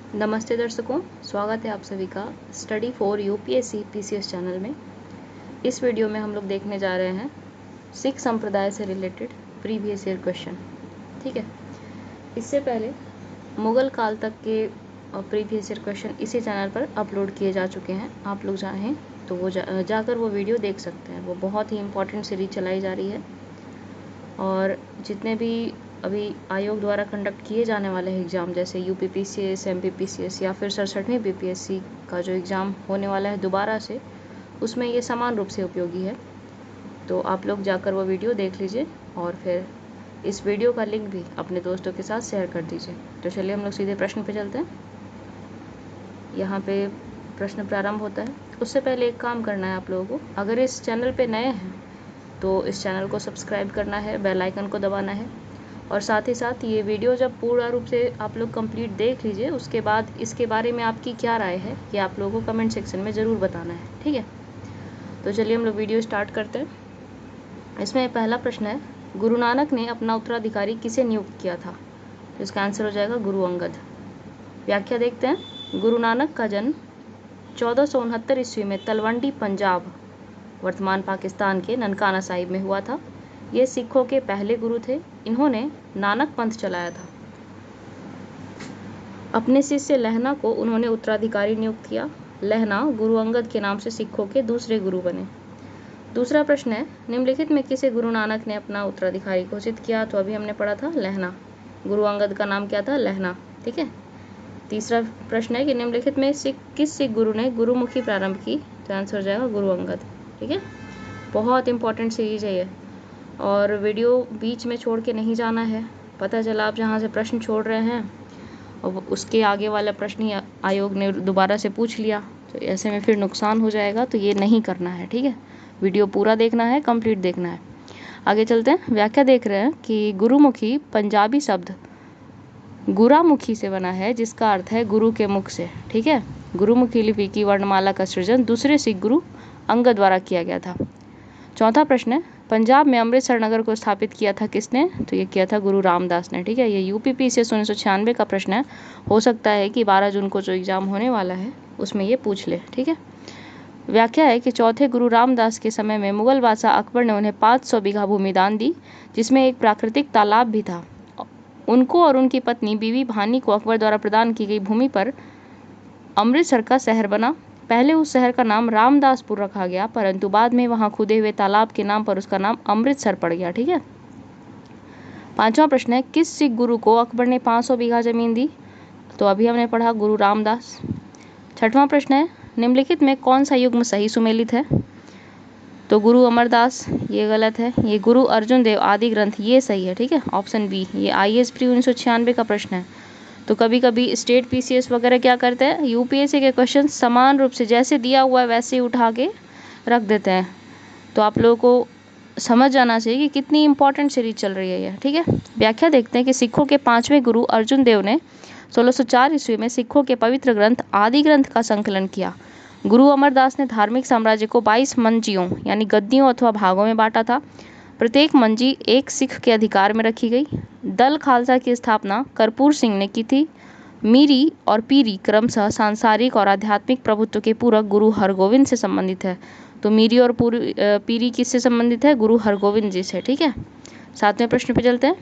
नमस्ते दर्शकों, स्वागत है आप सभी का study for UPSC PCS channel में। इस वीडियो में हम लोग देखने जा रहे हैं सिख संप्रदाय से रिलेटेड प्रीवियस ईयर क्वेश्चन। ठीक है, इससे पहले मुगल काल तक के प्रीवियस ईयर क्वेश्चन इसी चैनल पर अपलोड किए जा चुके हैं। आप लोग चाहें तो वो जाकर वो वीडियो देख सकते हैं। वो बहुत ही इम्पोर्टेंट सीरीज चलाई जा रही है और जितने भी अभी आयोग द्वारा कंडक्ट किए जाने वाले हैं एग्ज़ाम, जैसे यूपीपीसीएस, एमपीपीसीएस या फिर 67वीं बीपीएससी का जो एग्ज़ाम होने वाला है दोबारा से, उसमें ये समान रूप से उपयोगी है। तो आप लोग जाकर वो वीडियो देख लीजिए और फिर इस वीडियो का लिंक भी अपने दोस्तों के साथ शेयर कर दीजिए। तो चलिए हम लोग सीधे प्रश्न पे चलते हैं। यहाँ पे प्रश्न प्रारंभ होता है। उससे पहले एक काम करना है आप लोगों को, अगर इस चैनल पे नए हैं तो इस चैनल को सब्सक्राइब करना है, बेल आइकन को दबाना है और साथ ही साथ ये वीडियो जब पूरा रूप से आप लोग कंप्लीट देख लीजिए, उसके बाद इसके बारे में आपकी क्या राय है ये आप लोगों को कमेंट सेक्शन में ज़रूर बताना है। ठीक है, तो चलिए हम लोग वीडियो स्टार्ट करते हैं। इसमें पहला प्रश्न है, गुरु नानक ने अपना उत्तराधिकारी किसे नियुक्त किया था? तो इसका आंसर हो जाएगा गुरु अंगद। व्याख्या देखते हैं। गुरु नानक का जन्म 1469 ईस्वी में तलवंडी पंजाब, वर्तमान पाकिस्तान के ननकाना साहिब में हुआ था। ये सिखों के पहले गुरु थे। इन्होंने नानक पंथ चलाया था। अपने शिष्य लहना को उन्होंने उत्तराधिकारी नियुक्त किया। लहना गुरु अंगद के नाम से सिखों के दूसरे गुरु बने। दूसरा प्रश्न है, निम्नलिखित में किसे गुरु नानक ने अपना उत्तराधिकारी घोषित किया? तो अभी हमने पढ़ा था लहना। गुरु अंगद का नाम क्या था? लहना। ठीक है। तीसरा प्रश्न है कि निम्नलिखित में किस सिख गुरु ने गुरुमुखी प्रारंभ की? तो आंसर हो जाएगा गुरु अंगद। ठीक है, बहुत इंपॉर्टेंट सीरीज है ये और वीडियो बीच में छोड़ के नहीं जाना है। पता चला आप जहाँ से प्रश्न छोड़ रहे हैं और उसके आगे वाला प्रश्न ही आयोग ने दोबारा से पूछ लिया, तो ऐसे में फिर नुकसान हो जाएगा। तो ये नहीं करना है। ठीक है, वीडियो पूरा देखना है, कंप्लीट देखना है। आगे चलते हैं। व्याख्या देख रहे हैं कि गुरुमुखी पंजाबी शब्द गुरामुखी से बना है, जिसका अर्थ है गुरु के मुख से। ठीक है, गुरुमुखी लिपि की वर्णमाला का सृजन दूसरे सिख गुरु अंगद द्वारा किया गया था। चौथा प्रश्न है, पंजाब में अमृतसर नगर को स्थापित किया था किसने? तो ये किया था गुरु रामदास ने। ठीक है, ये यूपीपीसीएस 1996 का प्रश्न है। हो सकता है कि 12 जून को जो एग्जाम होने वाला है उसमें ये पूछ ले। ठीक है, व्याख्या है कि चौथे गुरु रामदास के समय में मुगल बादशाह अकबर ने उन्हें 500 बीघा भूमि दान दी, जिसमें एक प्राकृतिक तालाब भी था। उनको और उनकी पत्नी बीवी भानी को अकबर द्वारा प्रदान की गई भूमि पर अमृतसर का शहर बना। पहले उस शहर का नाम रामदासपुर रखा गया, परंतु बाद में वहां खुदे हुए तालाब के नाम पर उसका नाम अमृतसर पड़ गया। ठीक है। पांचवा प्रश्न है, किस सिख गुरु को अकबर ने 500 बीघा जमीन दी? तो अभी हमने पढ़ा गुरु रामदास। छठवां प्रश्न है, निम्नलिखित में कौन सा युग्म सही सुमेलित है? तो गुरु अमरदास, ये गलत है। ये गुरु अर्जुन देव आदि ग्रंथ, ये सही है। ठीक है, ऑप्शन बी। ये आईएएस प्री 1996 का प्रश्न है। तो कभी कभी स्टेट पीसीएस वगैरह क्या करते हैं, यूपीएससी के क्वेश्चन समान रूप से जैसे दिया हुआ है वैसे ही उठा के रख देते हैं। तो आप लोगों को समझ जाना चाहिए कि कितनी इंपॉर्टेंट सीरीज चल रही है ये। ठीक है, व्याख्या देखते हैं कि सिखों के 5वें गुरु अर्जुन देव ने 1604 ईस्वी में सिखों के पवित्र ग्रंथ आदि ग्रंथ का संकलन किया। गुरु अमरदास ने धार्मिक साम्राज्य को 22 मंजियों यानी गद्दियों अथवा भागों में बांटा था। प्रत्येक मंजी एक सिख के अधिकार में रखी गई। दल खालसा की स्थापना कर्पूर सिंह ने की थी। मीरी और पीरी क्रमशः सांसारिक और आध्यात्मिक प्रभुत्व के पूरक गुरु हरगोविंद से संबंधित है। तो मीरी और पीरी किससे संबंधित है? गुरु हरगोविंद जी से। ठीक है, सातवें प्रश्न पे चलते हैं।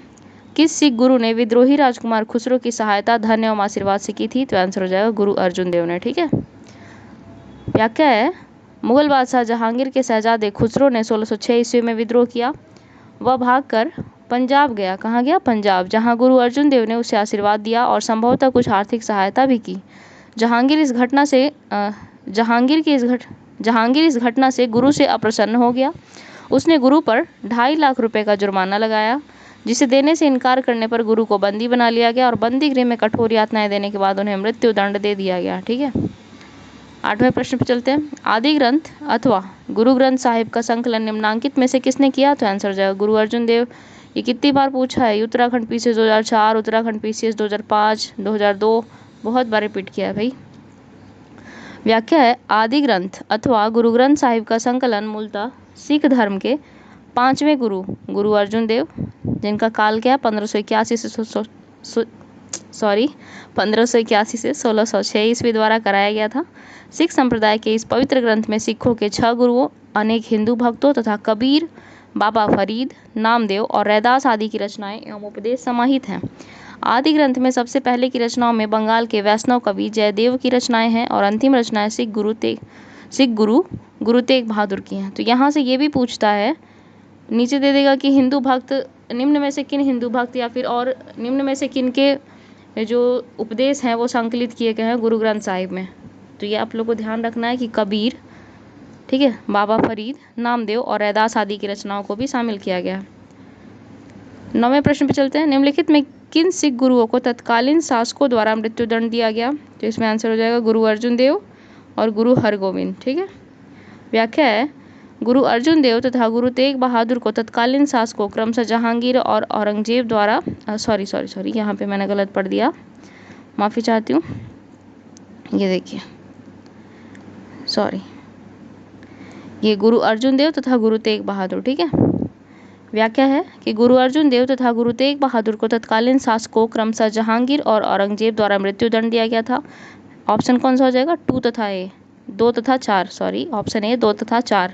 किस सिख गुरु ने विद्रोही राजकुमार खुसरो की सहायता धन एवं आशीर्वाद से की थी? तो आंसर हो जाएगा गुरु अर्जुन देव ने। ठीक है, व्याख्या है, मुगल बादशाह जहांगीर के शहजादे खुसरो ने 1606 ईस्वी में विद्रोह किया। वह भागकर पंजाब गया। कहाँ गया? पंजाब, जहाँ गुरु अर्जुन देव ने उसे आशीर्वाद दिया और संभवतः कुछ आर्थिक सहायता भी की। जहांगीर इस घटना से गुरु से अप्रसन्न हो गया। उसने गुरु पर 2.5 लाख रुपए का जुर्माना लगाया, जिसे देने से इनकार करने पर गुरु को बंदी बना लिया गया और बंदी गृह में कठोर यातनाएं देने के बाद उन्हें मृत्यु दंड दे दिया गया। ठीक है, आठवें प्रश्न पर चलते हैं। आदि ग्रंथ अथवा गुरु ग्रंथ साहिब का संकलन निम्नांकित में से किसने किया? तो आंसर हो जाएगा गुरु अर्जुन देव। ये कितनी बार पूछा है? उत्तराखंड पीसीएस 2004, उत्तराखंड पीसीएस 2005, 2002, बहुत बार रिपीट किया है भाई। व्याख्या है, आदि ग्रंथ अथवा गुरु ग्रंथ साहिब का संकलन मूलतः सिख धर्म के 5वें गुरु अर्जुन देव, जिनका काल क्या है 1581 से 1581 से 1606 ईस्वी द्वारा कराया गया था। सिख संप्रदाय के इस पवित्र ग्रंथ में सिखों के 6 गुरुओं, अनेक हिंदू भक्तों तथा कबीर, बाबा फरीद, नामदेव और रैदास आदि की रचनाएं एवं उपदेश समाहित हैं। आदि ग्रंथ में सबसे पहले की रचनाओं में बंगाल के वैष्णव कवि जयदेव की रचनाएं हैं और अंतिम रचनाएं सिख गुरु गुरु तेग बहादुर की हैं। तो यहाँ से ये भी पूछता है, नीचे दे देगा कि हिंदू भक्त, निम्न में से किन हिंदू भक्त या फिर और निम्न में से किन के जो उपदेश हैं वो संकलित किए गए हैं गुरु ग्रंथ साहिब में। तो ये आप लोग को ध्यान रखना है कि कबीर, ठीक है, बाबा फरीद, नामदेव और रैदास आदि की रचनाओं को भी शामिल किया गया। 9वें प्रश्न पे चलते हैं। निम्नलिखित में किन सिख गुरुओं को तत्कालीन शासकों द्वारा मृत्युदंड दिया गया? तो इसमें आंसर हो जाएगा गुरु अर्जुन देव और गुरु हरगोविंद। ठीक है, व्याख्या है, गुरु अर्जुन देव तथा गुरु तेग बहादुर को तत्कालीन शासकों क्रमशः जहांगीर और औरंगजेब द्वारा सॉरी यहाँ पे मैंने गलत पढ़ दिया, माफ़ी चाहती हूँ। ये देखिए, ये गुरु अर्जुन देव तथा गुरु तेग बहादुर। ठीक है, व्याख्या है कि गुरु अर्जुन देव तथा गुरु तेग बहादुर को तत्कालीन शासकों क्रमशः जहांगीर और औरंगजेब द्वारा मृत्युदंड दिया गया था। ऑप्शन कौन सा हो जाएगा? 2 तथा 4 ऑप्शन ए 2 तथा 4।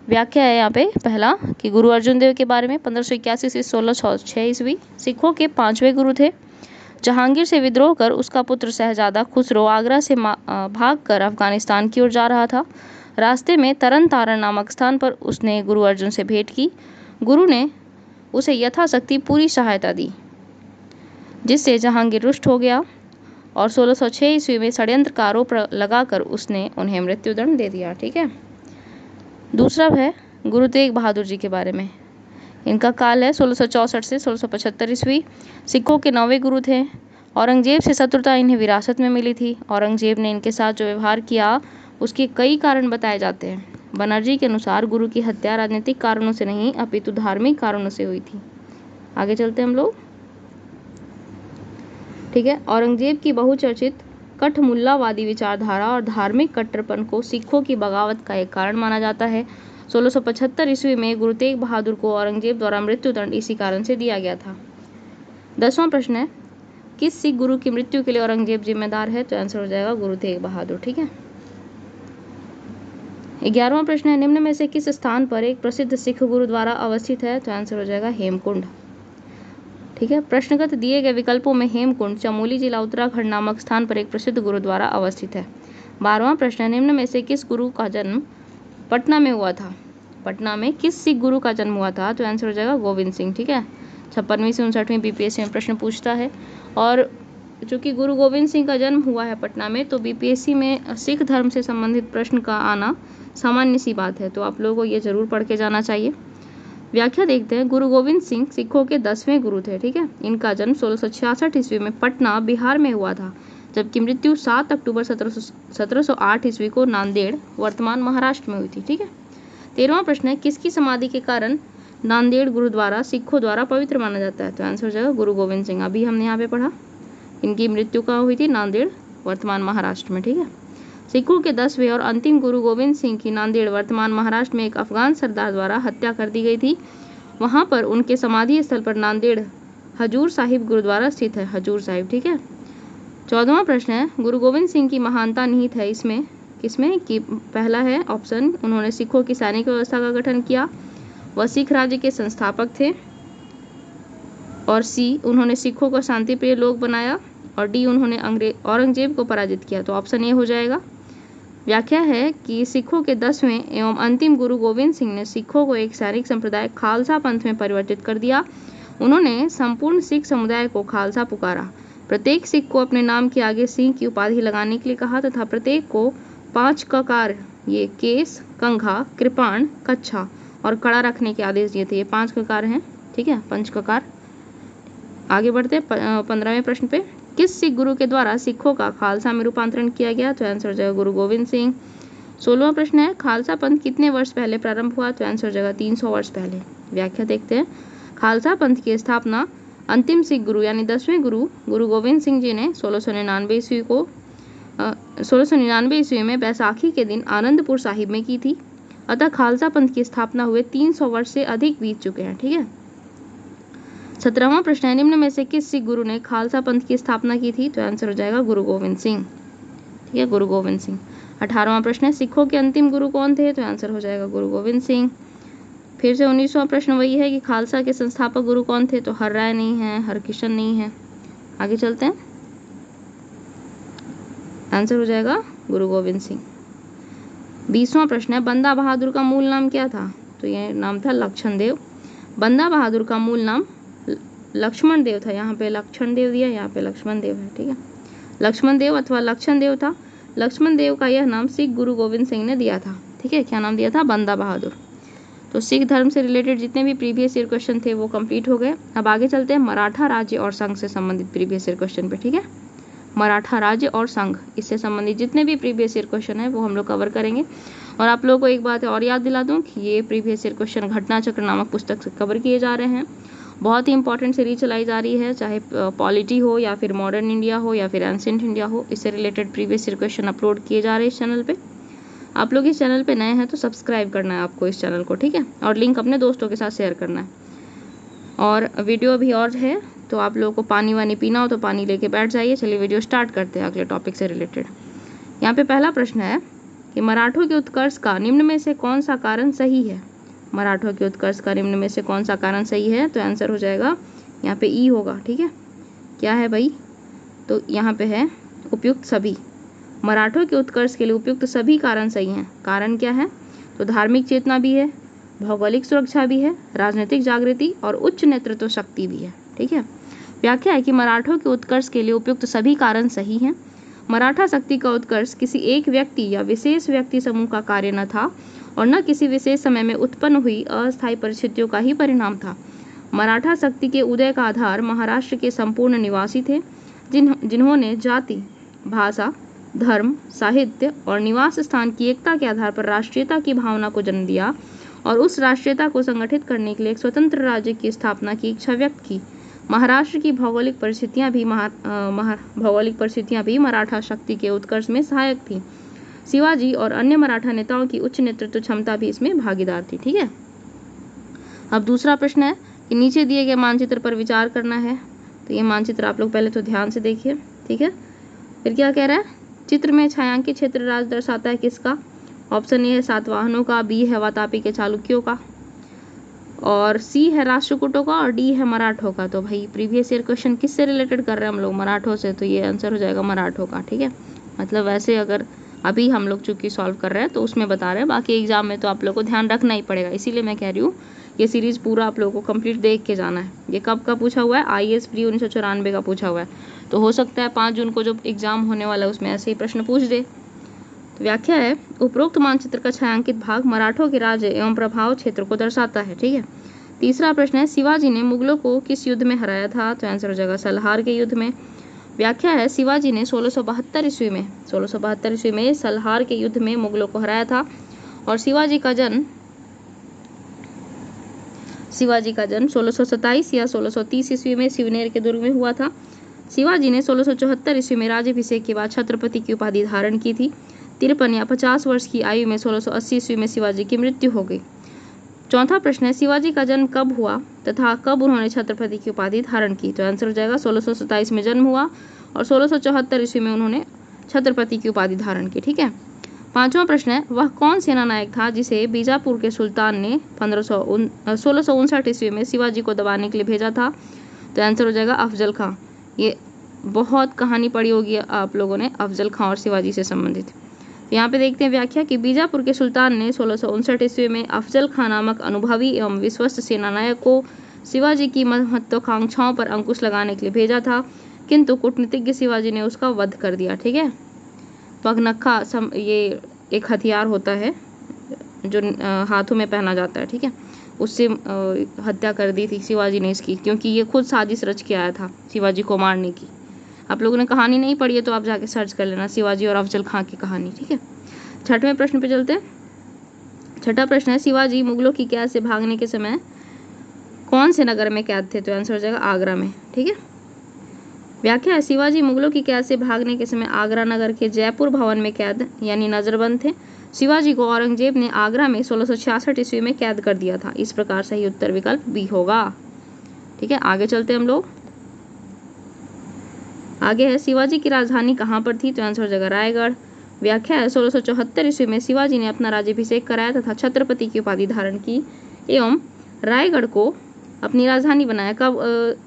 व्याख्या है यहाँ पे पहला कि गुरु अर्जुन देव के बारे में 1581 से 1606 ईस्वी सिखों के 5वें गुरु थे। जहांगीर से विद्रोह कर उसका पुत्र शहजादा खुसरो आगरा से भागकर अफगानिस्तान की ओर जा रहा था। रास्ते में तरन तारण नामक स्थान पर उसने गुरु अर्जुन से भेंट की। गुरु ने उसे यथाशक्ति पूरी सहायता दी, जिससे जहांगीर रुष्ट हो गया और 1606 ईस्वी में षड्यंत्र का आरोप लगाकर उसने उन्हें मृत्युदंड दे दिया। ठीक है, दूसरा है गुरु तेग बहादुर जी के बारे में। इनका काल है 1664 से 1675 ईस्वी। सिखों के 9वें गुरु थे। औरंगजेब से शत्रुता इन्हें विरासत में मिली थी। औरंगजेब ने इनके साथ जो व्यवहार किया उसके कई कारण बताए जाते हैं। बनर्जी के अनुसार गुरु की हत्या राजनीतिक कारणों से नहीं अपितु धार्मिक कारणों से हुई थी। आगे चलते हैं हम लोग। ठीक है, औरंगजेब की बहुचर्चित कठमुल्लावादी विचारधारा और धार्मिक कट्टरपन को सिखों की बगावत का एक कारण माना जाता है। 1675 ईस्वी में गुरु तेग बहादुर को औरंगजेब द्वारा मृत्युदंड इसी कारण से दिया गया था। 10वां प्रश्न है, किस सिख गुरु की मृत्यु के लिए औरंगजेब जिम्मेदार है? तो आंसर हो जाएगा गुरु तेग बहादुर। ठीक है, 11वां प्रश्न है, निम्न में से किस स्थान पर एक प्रसिद्ध सिख गुरुद्वारा अवस्थित है? तो आंसर हो जाएगा हेमकुंड। ठीक है, प्रश्नगत दिए गए विकल्पों में हेमकुंड चमोली जिला उत्तराखंड नामक स्थान पर एक प्रसिद्ध गुरुद्वारा अवस्थित है। 12वां प्रश्न है, निम्न में से किस गुरु का जन्म पटना में हुआ था? पटना में किस सिख गुरु का जन्म हुआ था? तो आंसर हो जाएगा गोविंद सिंह। ठीक है, 56वीं से 59वीं बीपीएससी में प्रश्न पूछता है। और चूंकि गुरु गोविंद सिंह का जन्म हुआ है पटना में, तो बीपीएससी में सिख धर्म से संबंधित प्रश्न का आना सामान्य सी बात है, तो आप लोगों को ये जरूर पढ़ के जाना चाहिए। व्याख्या देखते हैं। गुरु गोविंद सिंह सिखों के 10वें गुरु थे। ठीक है, इनका जन्म 1666 ईस्वी में पटना बिहार में हुआ था, जबकि मृत्यु 7 अक्टूबर 1708 ईस्वी को नांदेड़ वर्तमान महाराष्ट्र में हुई थी। ठीक है, 13वां प्रश्न है, किसकी समाधि के कारण नांदेड़ गुरुद्वारा सिखों द्वारा पवित्र माना जाता है? तो आंसर हो जाएगा गुरु गोविंद सिंह। अभी हमने यहाँ पे पढ़ा, इनकी मृत्यु कहाँ हुई थी? नांदेड़ वर्तमान महाराष्ट्र में। ठीक है, सिखों के 10वें और अंतिम गुरु गोविंद सिंह की नांदेड़ वर्तमान महाराष्ट्र में एक अफगान सरदार द्वारा हत्या कर दी गई थी। वहां पर उनके समाधि स्थल पर नांदेड़ हजूर साहिब गुरुद्वारा स्थित है, हजूर साहिब। ठीक है, 14वां प्रश्न है, गुरु गोविंद सिंह की महानता निहित है इसमें किसमें? कि पहला है ऑप्शन, उन्होंने सिखों की सैनिक व्यवस्था का गठन किया, वह सिख राज्य के संस्थापक थे, और सी, उन्होंने सिखों को शांति प्रिय लोग बनाया, और डी, उन्होंने औरंगजेब को पराजित किया। तो ऑप्शन ए हो जाएगा। व्याख्या है कि सिखों के 10वें एवं अंतिम गुरु गोविंद सिंह ने सिखों को एक सैनिक संप्रदाय खालसा पंथ में परिवर्तित कर दिया। उन्होंने संपूर्ण सिख समुदाय को खालसा पुकारा, प्रत्येक सिख को अपने नाम के आगे सिंह की उपाधि लगाने के लिए कहा तथा प्रत्येक को 5 ककार, ये केस, कंघा, कृपाण, कच्छा और कड़ा रखने के आदेश दिए थे। ये 5 ककार हैं। ठीक है, 5 ककार। आगे बढ़ते 15वें प्रश्न पे, किस सिख गुरु के द्वारा सिखों का खालसा में रूपांतरण किया गया? तो आंसर हो जाएगा गुरु गोविंद सिंह। 16वां प्रश्न है, खालसा पंथ कितने वर्ष पहले प्रारंभ हुआ? तो आंसर हो जाएगा 300 वर्ष पहले। व्याख्या देखते हैं। खालसा पंथ की स्थापना अंतिम सिख गुरु यानी 10वें गुरु गुरु गोविंद सिंह जी ने 1699 ईस्वी में बैसाखी के दिन आनंदपुर साहिब में की थी। अतः खालसा पंथ की स्थापना हुए 300 वर्ष से अधिक बीत चुके हैं। ठीक है, 17वां प्रश्न है, निम्न में से किस सिख गुरु ने खालसा पंथ की स्थापना की थी? तो आंसर हो जाएगा गुरु गोविंद सिंह। ठीक है, गुरु गोविंद सिंह। 18वां प्रश्न है, सिखों के अंतिम गुरु कौन थे? तो आंसर हो जाएगा गुरु गोविंद सिंह। फिर से 19वां प्रश्न वही है कि खालसा के संस्थापक गुरु कौन थे? तो हर राय नहीं है, हरकिशन नहीं है। आगे चलते हैं, आंसर हो जाएगा गुरु गोविंद सिंह। 20वां प्रश्न है, बंदा बहादुर का मूल नाम क्या था? तो ये नाम था लक्षण देव। बंदा बहादुर का मूल नाम लक्ष्मण देव था। यहाँ पे लक्षण देव दिया, यहाँ पे लक्ष्मण देव है। ठीक है, लक्ष्मण देव अथवा लक्षण देव था। लक्ष्मण देव का यह नाम सिख गुरु गोविंद सिंह ने दिया था। ठीक है, क्या नाम दिया था? बंदा बहादुर। तो सिख धर्म से रिलेटेड जितने भी प्रीवियस ईयर क्वेश्चन थे वो कंप्लीट हो गए। अब आगे चलते हैं मराठा राज्य और संघ से संबंधित प्रीवियस ईयर क्वेश्चन पे। ठीक है, मराठा राज्य और संघ, इससे संबंधित जितने भी प्रीवियस ईयर क्वेश्चन है वो हम लोग कवर करेंगे। और आप लोगों को एक बात और याद दिला दूं कि ये प्रीवियस ईयर क्वेश्चन घटना चक्र नामक पुस्तक से कवर किए जा रहे हैं। बहुत ही इंपॉर्टेंट सीरीज चलाई जा रही है, चाहे पॉलिटी हो या फिर मॉडर्न इंडिया हो या फिर एंशिएंट इंडिया हो, इससे related previous year question upload किए जा रहे हैं इस चैनल पे। आप लोग इस चैनल पे नए हैं तो सब्सक्राइब करना है आपको इस चैनल को। ठीक है, और लिंक अपने दोस्तों के साथ शेयर करना है। और वीडियो भी और है, तो आप लोगों को पानी वानी पीना हो तो पानी लेके बैठ जाइए। चलिए वीडियो स्टार्ट करते हैं अगले टॉपिक से रिलेटेड। यहाँ पे पहला प्रश्न है कि मराठों के उत्कर्ष का निम्न में से कौन सा कारण सही है? मराठों के उत्कर्ष का निम्न में से कौन सा कारण सही है? तो आंसर हो जाएगा यहाँ पे ई होगा। ठीक है, क्या है भाई? तो यहाँ पे है उपयुक्त सभी। मराठों के उत्कर्ष के लिए उपयुक्त सभी कारण सही हैं। कारण क्या है? तो धार्मिक चेतना भी है, भौगोलिक सुरक्षा भी है, राजनीतिक जागृति और उच्च नेतृत्व शक्ति भी है। ठीक है, व्याख्या है कि मराठों के उत्कर्ष के लिए उपयुक्त सभी कारण सही हैं। मराठा शक्ति का उत्कर्ष किसी एक व्यक्ति या विशेष व्यक्ति समूह का कार्य न था और न किसी विशेष समय में उत्पन्न हुई अस्थायी परिस्थितियों का ही परिणाम था। मराठा शक्ति के उदय का आधार महाराष्ट्र के संपूर्ण निवासी थे, जिन्होंने जाति, भाषा, धर्म, साहित्य और निवास स्थान की एकता के आधार पर राष्ट्रीयता की भावना को जन्म दिया और उस राष्ट्रीयता को संगठित करने के लिए एक स्वतंत्र राज्य की स्थापना की इच्छा व्यक्त की। महाराष्ट्र की भौगोलिक परिस्थितियां भी मराठा शक्ति के उत्कर्ष में सहायक थी। शिवाजी और अन्य मराठा नेताओं की उच्च नेतृत्व क्षमता भी इसमें भागीदार थी। ठीक है, अब दूसरा प्रश्न है कि नीचे दिए गए मानचित्र पर विचार करना है। तो ये मानचित्र आप लोग पहले तो ध्यान से देखिए। ठीक है, फिर क्या कह रहा है? चित्र में छायांकित क्षेत्र राज्य दर्शाता है किसका? ऑप्शन ए है सातवाहनों का, बी है वातापी के चालुक्यों का, और सी है राष्ट्रकूटों का, और डी है मराठों का। तो भाई प्रीवियस ईयर क्वेश्चन किससे रिलेटेड कर रहे हैं हम लोग? मराठों से। तो ये आंसर हो जाएगा मराठों का। ठीक है, मतलब वैसे अगर अभी हम लोग चूंकि सॉल्व कर रहे हैं तो उसमें बता रहे हैं, बाकी एग्जाम में तो आप लोग को ध्यान रखना ही पड़ेगा। इसीलिए मैं कह रही हूँ ये सीरीज पूरा आप लोगों को कंप्लीट देख के जाना है। ये कब का पूछा हुआ है? IAS प्री 1994 का पूछा हुआ है। तो हो सकता है 5 जून को जो एग्जाम होने वाला है उसमें ऐसे ही प्रश्न पूछ दे। तो व्याख्या है, उपरोक्त मानचित्र का छायांकित भाग मराठों के राज्य एवं प्रभाव क्षेत्र को दर्शाता है। ठीक है, तीसरा प्रश्न है, शिवाजी ने मुगलों को किस युद्ध में हराया था? तो आंसर हो जाएगा सलहार के युद्ध में। व्याख्या है, शिवाजी ने 1672 ईस्वी में सलहार के युद्ध में मुगलों को हराया था और शिवाजी का जन्म 1627 या 1630 ईस्वी में शिवनेर के दुर्ग में हुआ था। शिवाजी ने 1674 ईस्वी में राज्याभिषेक के बाद छत्रपति की उपाधि धारण की थी। 53 या 50 वर्ष की आयु में 1680 ईस्वी में शिवाजी की मृत्यु हो गई। चौथा प्रश्न है, शिवाजी का जन्म कब हुआ तथा कब उन्होंने छत्रपति की उपाधि धारण की? तो आंसर हो जाएगा 1627 में जन्म हुआ और 1674 ईस्वी में उन्होंने छत्रपति की उपाधि धारण की। ठीक है, पांचवा प्रश्न है, वह कौन सेना नायक था जिसे बीजापुर के सुल्तान ने 1659 ईस्वी में शिवाजी को दबाने के लिए भेजा था? तो आंसर हो जाएगा अफजल खां। ये बहुत कहानी पढ़ी होगी आप लोगों ने अफजल खां और शिवाजी से संबंधित। यहाँ पे देखते हैं व्याख्या कि बीजापुर के सुल्तान ने 1659 ईस्वी में अफजल खां नामक अनुभवी एवं विश्वस्त सेनानायक को शिवाजी की महत्वाकांक्षाओं पर अंकुश लगाने के लिए भेजा था, किंतु कूटनीतिज्ञ शिवाजी ने उसका वध कर दिया। ठीक है, पगनखा ये एक हथियार होता है जो हाथों में पहना जाता है। ठीक है, उससे हत्या कर दी थी शिवाजी ने इसकी, क्योंकि ये खुद साजिश रच के आया था शिवाजी को मारने की। आप लोगों ने कहानी नहीं पढ़ी है तो आप जाके सर्च कर लेना शिवाजी और अफजल खां की कहानी। ठीक है, छठवें प्रश्न पे चलते हैं। छठा प्रश्न है, शिवाजी मुगलों की कैद से भागने के समय कौन से नगर में कैद थे? तो आंसर हो जाएगा आगरा में। ठीक है, व्याख्या है, शिवाजी मुगलों की कैद से भागने के समय आगरा नगर के जयपुर भवन में कैद यानी नजरबंद थे। शिवाजी को औरंगजेब ने आगरा में 1666 ईस्वी में कैद कर दिया था। इस प्रकार सही उत्तर विकल्प बी होगा। ठीक है, आगे चलते हैं हम लोग। आगे है शिवाजी की राजधानी कहाँ पर थी, तो आंसर हो जाएगा रायगढ़। व्याख्या है 1674 ईस्वी में शिवाजी ने अपना राज्याभिषेक कराया तथा छत्रपति की उपाधि धारण की एवं रायगढ़ को अपनी राजधानी बनाया। कब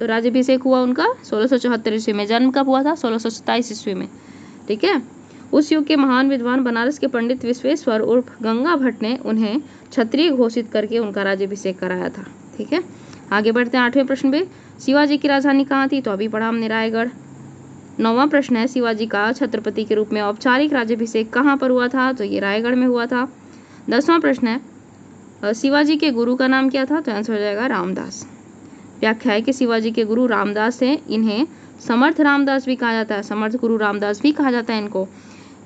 राज्याभिषेक हुआ उनका? 1674 ईस्वी में। जन्म कब हुआ था? 1627 ईस्वी में। ठीक है, उस युग के महान विद्वान बनारस के पंडित विश्वेश्वर उर्फ गंगा भट्ट ने उन्हें क्षत्रिय घोषित करके उनका राज्याभिषेक कराया था। ठीक है, आगे बढ़ते हैं 8वें प्रश्न पे। शिवाजी की राजधानी कहाँ थी, तो अभी पढ़ा हमने रायगढ़। 9वां प्रश्न है शिवाजी का छत्रपति के रूप में औपचारिक राज्याभिषेक कहाँ पर हुआ था, तो ये रायगढ़ में हुआ था। 10वां प्रश्न है शिवाजी के गुरु का नाम क्या था, तो आंसर हो जाएगा रामदास। व्याख्या है कि शिवाजी के गुरु रामदास थे, इन्हें समर्थ रामदास भी कहा जाता है, समर्थ गुरु रामदास भी कहा जाता है इनको।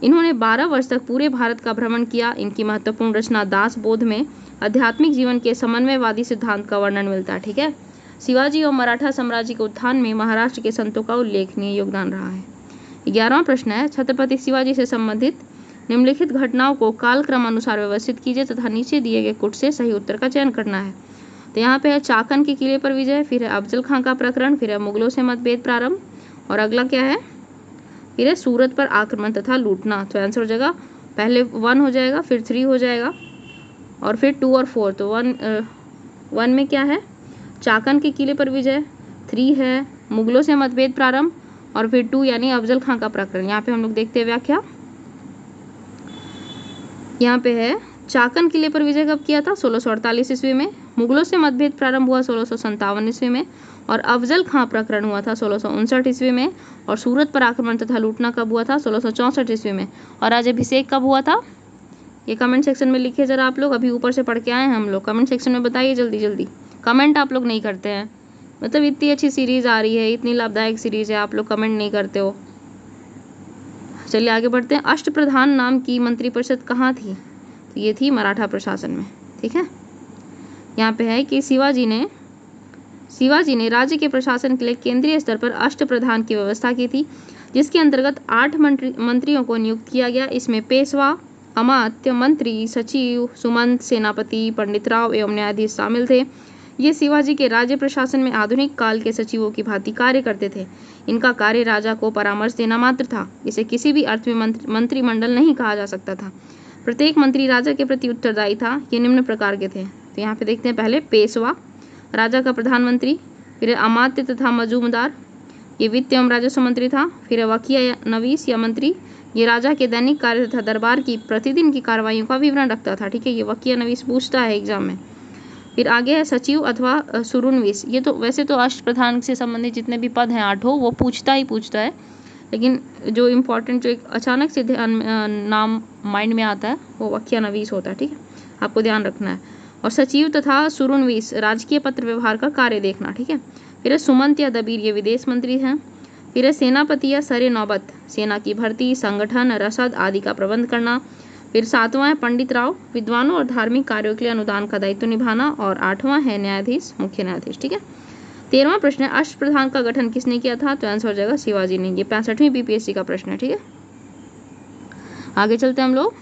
इन्होंने 12 वर्ष तक पूरे भारत का भ्रमण किया। इनकी महत्वपूर्ण रचना दास बोध में आध्यात्मिक जीवन के समन्वयवादी सिद्धांत का वर्णन मिलता है। ठीक है, शिवाजी और मराठा साम्राज्य के उत्थान में महाराष्ट्र के संतों का उल्लेखनीय योगदान रहा है। 11वां प्रश्न है छत्रपति शिवाजी से संबंधित निम्नलिखित घटनाओं को कालक्रम अनुसार व्यवस्थित कीजिए तथा नीचे दिए गए कुट से सही उत्तर का चयन करना है। तो यहाँ पे है चाकन के किले पर विजय, फिर है अफजल खां का प्रकरण, फिर है मुगलों से मतभेद प्रारंभ, और अगला क्या है, फिर है सूरत पर आक्रमण तथा लूटना। तो आंसर हो जाएगा पहले 1 हो जाएगा, फिर 3 हो जाएगा, और फिर 2 और 4। तो 1 में क्या है, चाकन के किले पर विजय, 3 है मुगलों से मतभेद प्रारंभ, और फिर 2 यानी अफजल खां का प्रकरण। यहाँ पे हम लोग देखते हैं व्याख्या। यहाँ पे है चाकन किले पर विजय कब किया था, 1648 ईस्वी में। मुगलों से मतभेद प्रारंभ हुआ 1657 ईस्वी में, और अफजल खां प्रकरण हुआ था 1659 ईस्वी में, और सूरत पर आक्रमण तथा लूटना कब हुआ था, 1664 ईस्वी में। और राज्याभिषेक कब हुआ था, ये कमेंट सेक्शन में लिखिए जरा आप लोग, अभी ऊपर से पढ़ के आए हैं हम लोग, कमेंट सेक्शन में बताइए जल्दी जल्दी। कमेंट आप लोग नहीं करते हैं, मतलब इतनी अच्छी सीरीज आ रही है, इतनी लाभदायक सीरीज है, आप लोग कमेंट नहीं करते हो। चलिए आगे बढ़ते हैं। अष्टप्रधान नाम की मंत्रिपरिषद कहाँ थी, तो ये थी मराठा प्रशासन में। ठीक है, यहाँ पे है कि शिवाजी ने राज्य के प्रशासन के लिए केंद्रीय स्तर पर अष्टप्रधान की व्यवस्था की थी, जिसके अंतर्गत 8 मंत्रियों को नियुक्त किया गया। इसमें पेशवा, अमात्य, मंत्री, सचिव, सुमंत, सेनापति, पंडितराव एवं न्यायाधीश शामिल थे। ये शिवाजी के राज्य प्रशासन में आधुनिक काल के सचिवों की भांति कार्य करते थे। इनका कार्य राजा को परामर्श देना मात्र था। इसे किसी भी अर्थ में मंत्रिमंडल नहीं कहा जा सकता था। प्रत्येक मंत्री राजा के प्रति उत्तरदायी था। ये निम्न प्रकार के थे। तो यहाँ पे देखते हैं पहले पेशवा, राजा का प्रधानमंत्री, फिर अमात्य तथा मजूमदार, ये वित्त एवं राजस्व मंत्री था। फिर वकीया या नवीस या मंत्री, ये राजा के दैनिक कार्य तथा दरबार की प्रतिदिन की कार्रवाइयों का विवरण रखता था। ठीक है, ये वकीया नवीस पूछता है एग्जाम में। फिर आगे है सचिव अथवा सुरुनवीस। ये तो वैसे तो अष्टप्रधान से संबंधित जितने भी पद हैं 8 वो पूछता है, लेकिन जो इम्पोर्टेंट जो एक अचानक से नाम माइंड में आता है वो वकीया नवीस होता है। ठीक है, आपको ध्यान रखना है। और सचिव तथा सुरुनवीस राजकीय पत्र व्यवहार का कार्य देखना। ठीक है, फिर सुमंत या दबीर, ये विदेश मंत्री हैं। फिर सेनापति या सरे नौबत, सेना की भर्ती, संगठन, रसद आदि का प्रबंध करना। फिर 7वां है पंडित राव, विद्वानों और धार्मिक कार्यों के लिए अनुदान का दायित्व निभाना। और 8वां है न्यायाधीश, मुख्य न्यायाधीश। ठीक है, 13वां प्रश्न है अष्टप्रधान का गठन किसने किया था, तो आंसर हो जाएगा शिवाजी ने। ये 65वीं बीपीएससी का प्रश्न है। ठीक है, आगे चलते हैं हम लोग।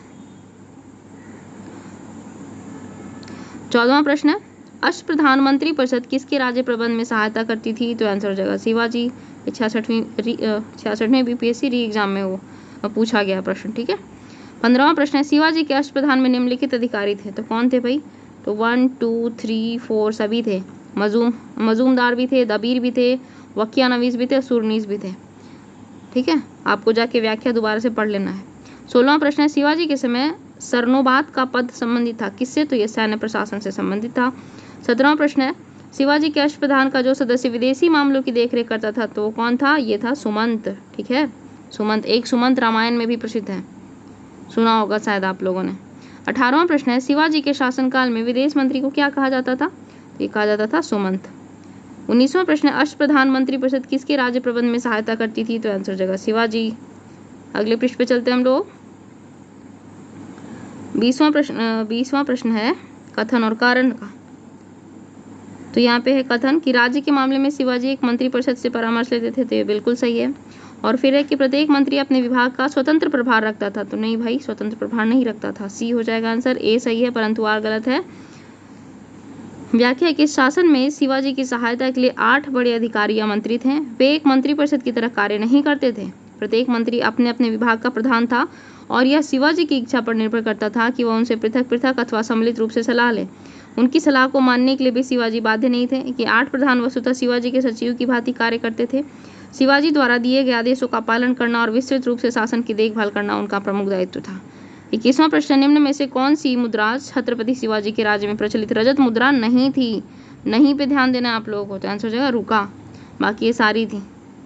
14वां प्रश्न है अष्टप्रधान मंत्रिपरिषद किसके राज्य प्रबंध में सहायता करती थी, तो आंसर हो जाएगा शिवाजी। 66वें बीपीएससी री एग्जाम में वो पूछा गया प्रश्न। ठीक है, 15वां प्रश्न है शिवाजी के अष्टप्रधान में निम्नलिखित अधिकारी थे, तो कौन थे भाई, तो 1 2 3 4 सभी थे। मजूमदार भी थे, दबीर भी थे, वकीया नवीस भी थे, सुरनीस भी थे। ठीक है, आपको जाके व्याख्या दोबारा से पढ़ लेना है। 16वां प्रश्न है शिवाजी के समय सरनोबात का पद संबंधित था किससे, तो ये सैन्य प्रशासन से संबंधित था। 17वां प्रश्न है शिवाजी के अष्टप्रधान का जो सदस्य विदेशी मामलों की देखरेख करता था तो वो कौन था, ये था सुमंत। ठीक है, सुमंत, एक सुमंत रामायण में भी प्रसिद्ध है, सुना होगा शायद आप लोगों ने। 18वां प्रश्न है शिवाजी के शासनकाल में विदेश मंत्री को क्या कहा जाता था, ये कहा जाता था सुमंत। 19वां प्रश्न है अष्टप्रधान मंत्रिपरिषद किसके राज्य प्रबंध में सहायता करती थी, तो आंसर हो जाएगा शिवाजी। अगले पृष्ठ पे चलते हैं हम लोग। 20वां प्रश्न है कथन और कारण का। तो यहाँ पे है कथन कि राज्य के मामले में शिवाजी एक मंत्रिपरिषद से परामर्श लेते थे, तो ये बिल्कुल सही है। और फिर है कि प्रत्येक मंत्री अपने विभाग का स्वतंत्र प्रभार रखता था, तो नहीं भाई, स्वतंत्र प्रभार नहीं रखता था। सी हो जाएगा आंसर, ए सही है परंतु आर गलत है। व्याख्या है कि शासन में शिवाजी की सहायता के लिए 8 बड़े अधिकारी आमंत्रित हैं। वे एक मंत्रिपरिषद की तरह कार्य नहीं करते थे। प्रत्येक मंत्री अपने अपने विभाग का प्रधान था और यह शिवाजी की इच्छा पर निर्भर करता था कि वह उनसे पृथक पृथक अथवा सम्मिलित रूप से सलाह ले। उनकी सलाह को मानने के लिए भी शिवाजी बाध्य नहीं थे कि 8 प्रधान वस्तुतः शिवाजी के सचिव की भांति कार्य करते थे। शिवाजी द्वारा दिए गए आदेशों का पालन करना और विस्तृत रूप से शासन की देखभाल करना उनका प्रमुख दायित्व था। 21वां प्रश्न, निम्न में से कौन सी मुद्रा छत्रपति शिवाजी के राज्य में प्रचलित रजत मुद्रा नहीं थी? नहीं पे ध्यान देना आप लोगों को, तो आंसर हो जाएगा रुका। बाकी ये सारी थी।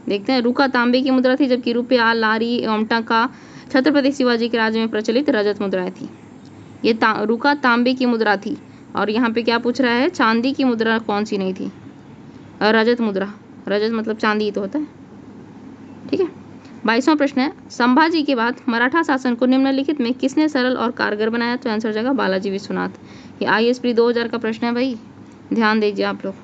देखते हैं, रुका तांबे की मुद्रा थी, जबकि रुपया, लारी एवं टका छत्रपति शिवाजी के राज्य में प्रचलित रजत मुद्राएं थी। ये रुका तांबे की मुद्रा थी। और यहाँ पे क्या पूछ रहा है, चांदी की मुद्रा कौन सी नहीं थी? रजत मुद्रा। रजत मतलब चांदी ही तो होता है, ठीक है। 22वां प्रश्न है, संभाजी के बाद मराठा शासन को निम्नलिखित में किसने सरल और कारगर बनाया? तो आंसर हो जाएगा बालाजी विश्वनाथ। ये IAS प्री 2000 का प्रश्न है भाई, ध्यान दीजिए आप लोग।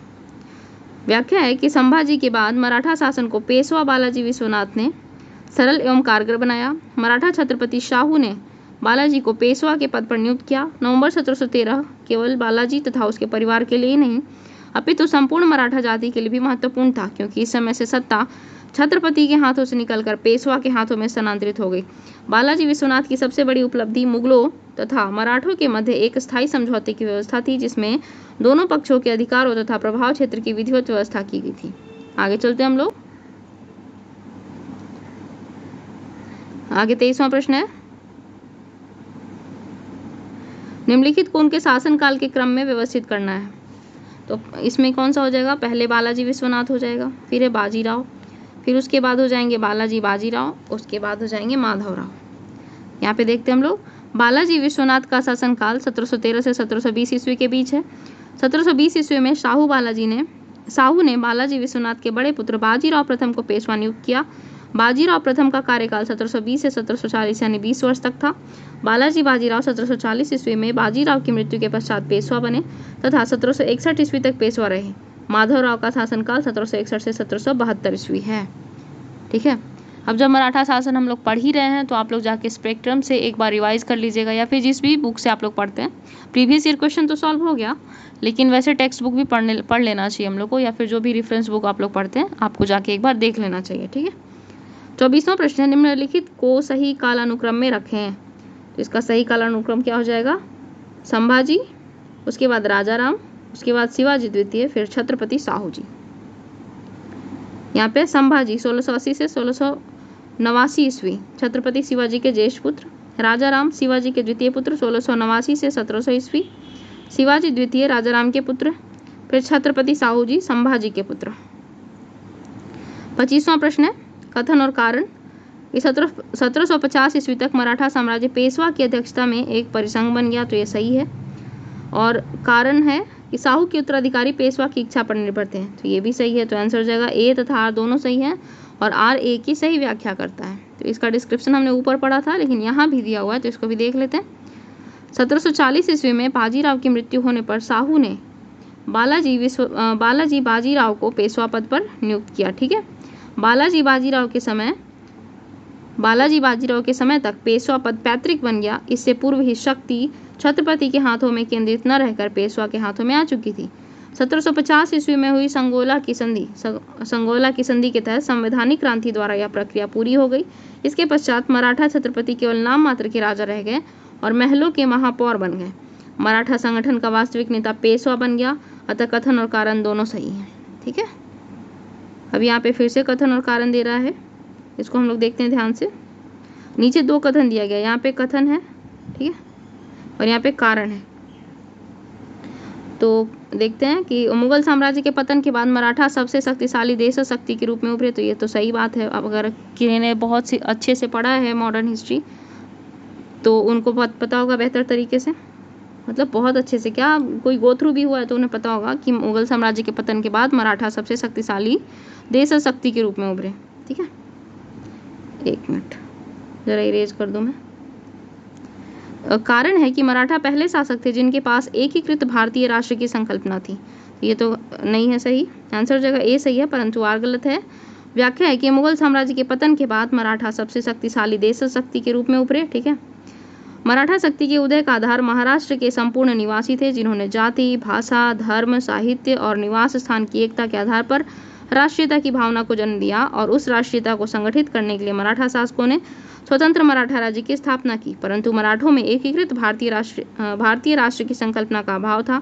व्याख्या है कि संभाजी के बाद मराठा शासन को पेशवा बालाजी विश्वनाथ ने सरल एवं कारगर बनाया। मराठा छत्रपति शाहू ने बालाजी को पेशवा के पद पर नियुक्त किया। नवंबर 1713 केवल बालाजी तथा उसके परिवार के लिए ही नहीं अपितु संपूर्ण मराठा जाति के लिए भी महत्वपूर्ण था, क्योंकि इस समय से सत्ता छत्रपति के हाथों से निकलकर पेशवा के हाथों में स्थानांतरित हो गई। बालाजी विश्वनाथ की सबसे बड़ी उपलब्धि मुगलों तथा मराठों के मध्य एक स्थायी समझौते की व्यवस्था थी, जिसमें दोनों पक्षों के अधिकारों तथा प्रभाव क्षेत्र की विधिवत व्यवस्था की गई थी। आगे चलते हम लोग। आगे 23वां प्रश्न है, निम्नलिखित को उनके शासनकाल के क्रम में व्यवस्थित करना है। तो इसमें कौन सा हो जाएगा? पहले बालाजी विश्वनाथ हो जाएगा, फिर है बाजीराव, फिर उसके बाद हो जाएंगे बालाजी बाजीराव, उसके बाद हो जाएंगे माधवराव। यहाँ पे देखते हैं हम लोग, बालाजी विश्वनाथ का शासनकाल 1713 से 1720 ईस्वी के बीच है। 1720 ईस्वी में शाहू ने बालाजी विश्वनाथ के बड़े पुत्र बाजीराव प्रथम को पेशवा नियुक्त किया। बाजीराव प्रथम का कार्यकाल 1720 से 1740 यानी 20 वर्ष तक था। बालाजी बाजीराव 1740 ईस्वी में बाजीराव की मृत्यु के पश्चात पेशवा बने तथा 1761 ईस्वी तक पेशवा रहे। माधवराव का शासनकाल 1761 से 1772 ईस्वी है, ठीक है। अब जब मराठा शासन हम लोग पढ़ ही रहे हैं तो आप लोग जाके स्पेक्ट्रम से एक बार रिवाइज कर लीजिएगा, या फिर जिस भी बुक से आप लोग पढ़ते हैं। प्रीवियस ईयर क्वेश्चन तो सॉल्व हो गया, लेकिन वैसे टेक्स्ट बुक भी पढ़ लेना चाहिए हम लोग को, या फिर जो भी रेफरेंस बुक आप लोग पढ़ते हैं आपको जाके एक बार देख लेना चाहिए, ठीक है। 24वां प्रश्न है, निम्नलिखित को सही कालानुक्रम में रखें। तो इसका सही कालानुक्रम क्या हो जाएगा? संभाजी, उसके बाद राजाराम, उसके बाद शिवाजी द्वितीय, फिर छत्रपति साहू जी। यहाँ पे संभाजी 1680 से 1689 ईस्वी, छत्रपति शिवाजी के ज्येष्ठ पुत्र। राजाराम शिवाजी के द्वितीय पुत्र, 1689 से 1700 ईस्वी। शिवाजी द्वितीय राजाराम के पुत्र, फिर छत्रपति साहू जी संभाजी के पुत्र। 25वां प्रश्न है, कथन और कारण। 1750 ईस्वी तक मराठा साम्राज्य पेशवा की अध्यक्षता में एक परिसंघ बन गया, तो ये सही है। और कारण है कि साहू के उत्तराधिकारी पेशवा की इच्छा पर निर्भर थे, तो ये भी सही है। तो आंसर हो जाएगा ए तथा आर दोनों सही हैं, और आर ए की सही व्याख्या करता है। तो इसका डिस्क्रिप्शन हमने ऊपर पढ़ा था, लेकिन यहाँ भी दिया हुआ है, तो इसको भी देख लेते हैं। 1740 ईस्वी में बाजीराव की मृत्यु होने पर साहू ने बालाजी बाजीराव को पेशवा पद पर नियुक्त किया, ठीक है। बालाजी बाजीराव के समय तक पेशवा पद पैतृक बन गया। इससे पूर्व ही शक्ति छत्रपति के हाथों में केंद्रित न रहकर पेशवा के हाथों में आ चुकी थी। 1750 ईस्वी में हुई संगोला की संधि के तहत संवैधानिक क्रांति द्वारा यह प्रक्रिया पूरी हो गई। इसके पश्चात मराठा छत्रपति केवल नाम मात्र के राजा रह गए और महलों के महापौर बन गए। मराठा संगठन का वास्तविक नेता पेशवा बन गया। अतः कथन और कारण दोनों सही हैं, ठीक है। अब यहाँ पे फिर से कथन और कारण दे रहा है, इसको हम लोग देखते हैं ध्यान से। नीचे 2 कथन दिया गया, यहाँ पे कथन है, ठीक है, और यहाँ पे कारण है। तो देखते हैं कि मुगल साम्राज्य के पतन के बाद मराठा सबसे शक्तिशाली देश शक्ति के रूप में उभरे, तो ये तो सही बात है। अब अगर किसी ने बहुत सी अच्छे से पढ़ा है मॉडर्न हिस्ट्री तो उनको पता होगा बेहतर तरीके से, मतलब बहुत अच्छे से, क्या कोई गो थ्रू भी हुआ है तो उन्हें पता होगा कि मुगल साम्राज्य के पतन के बाद मराठा सबसे शक्तिशाली देश शक्ति के रूप में उभरे, ठीक है। 1 मिनट जरा इरेज कर दूं मैं। कारण है कि मराठा पहले शासक थे जिनके पास एकीकृत भारतीय राष्ट्र की संकल्पना थी। ये तो नहीं है सही, आंसर जगह ए सही है, परंतु आर गलत है। व्याख्या है कि मुगल साम्राज्य के पतन के बाद मराठा सबसे शक्तिशाली देश शक्ति के रूप में उभरे, ठीक है। मराठा शक्ति के उदय का आधार महाराष्ट्र के संपूर्ण निवासी थे, जिन्होंने जाति, भाषा, धर्म, साहित्य और निवास स्थान की एकता के आधार पर राष्ट्रीयता की भावना को जन्म दिया और उस राष्ट्रीयता को संगठित करने के लिए मराठा शासकों ने स्वतंत्र मराठा राज्य की स्थापना की। परंतु मराठों में एकीकृत भारतीय राष्ट्र की संकल्पना का अभाव था,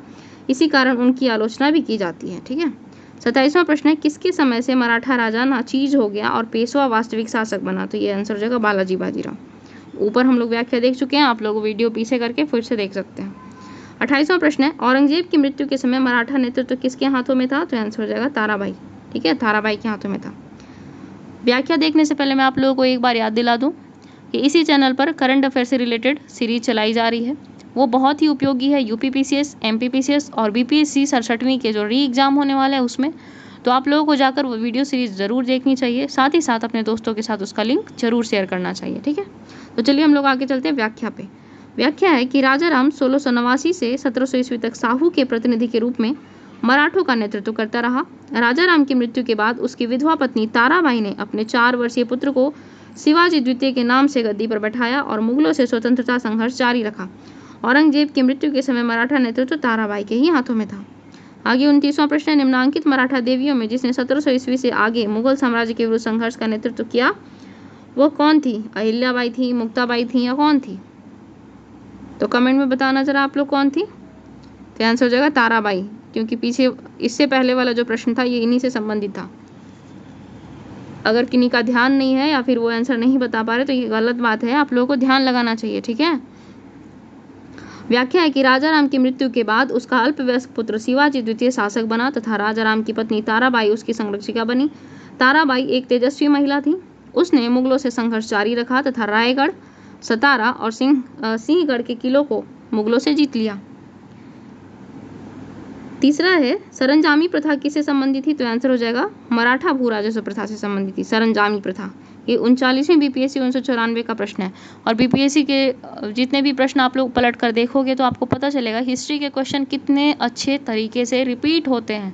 इसी कारण उनकी आलोचना भी की जाती है। ठीक है। 27वां प्रश्न है, किसके समय से मराठा राजा नाचीज हो गया और पेशवा वास्तविक शासक बना? तो ये आंसर हो जाएगा बालाजी बाजीराव। ऊपर हम लोग व्याख्या देख चुके हैं, आप लोग वीडियो पीछे करके फिर से देख सकते हैं। 28वां प्रश्न है, औरंगजेब की मृत्यु के समय मराठा नेतृत्व किसके हाथों में था? तो आंसर हो जाएगा ताराबाई। ठीक है, ताराबाई के हाथों में था। व्याख्या देखने से पहले मैं आप लोगों को एक बार याद दिला दूं कि इसी चैनल पर करंट अफेयर से रिलेटेड सीरीज चलाई जा रही है, वो बहुत ही उपयोगी है यूपीपीसीएस, एमपीपीसीएस और बीपीएससी 67वीं के जो री एग्जाम होने वाले हैं उसमें। तो आप लोगों को जाकर वो वीडियो सीरीज ज़रूर देखनी चाहिए, साथ ही साथ अपने दोस्तों के साथ उसका लिंक जरूर शेयर करना चाहिए। ठीक है, तो चलिए हम लोग आगे चलते हैं व्याख्या पे। व्याख्या है कि राजा राम 1689 से 1700 ईस्वी तक साहू के प्रतिनिधि के रूप में मराठों का नेतृत्व करता रहा। राजा राम की मृत्यु के बाद उसकी विधवा पत्नी ताराबाई ने अपने 4 वर्षीय पुत्र को शिवाजी द्वितीय के नाम से गद्दी पर बैठाया और मुगलों से स्वतंत्रता संघर्ष जारी रखा। औरंगजेब की मृत्यु के समय मराठा नेतृत्व ताराबाई के ही हाथों में था। आगे 29वां प्रश्न है, निम्नांकित मराठा देवियों में जिसने 1700 ईस्वी से आगे मुगल साम्राज्य के विरुद्ध संघर्ष का नेतृत्व किया वो कौन थी? अहिल्याबाई थी, मुक्ताबाई थी या कौन थी? तो कमेंट में बताना जरा आप लोग कौन थी। तो आंसर हो जाएगा ताराबाई, क्योंकि पीछे इससे पहले वाला जो प्रश्न था ये इन्हीं से संबंधित था। अगर किन्हीं का ध्यान नहीं है या फिर वो आंसर नहीं बता पा रहे तो ये गलत बात है, आप लोगों को ध्यान लगाना चाहिए। ठीक है। व्याख्या है कि राजा राम की मृत्यु के बाद उसका अल्पवयस्क पुत्र शिवाजी द्वितीय शासक बना तथा राजा राम की पत्नी ताराबाई उसकी संरक्षिका बनी। ताराबाई एक तेजस्वी महिला थी। उसने मुगलों से संघर्ष जारी रखा तथा रायगढ़, सतारा और सिंहगढ़ के किलों को मुगलों से जीत लिया। तीसरा है, सरंजामी प्रथा किससे संबंधित थी? तो आंसर हो जाएगा मराठा भू राजस्व प्रथा से संबंधित थी सरंजामी प्रथा। ये 39वें बीपीएससी 1994 का प्रश्न है और बीपीएससी के जितने भी प्रश्न आप लोग पलट कर देखोगे तो आपको पता चलेगा हिस्ट्री के क्वेश्चन कितने अच्छे तरीके से रिपीट होते हैं,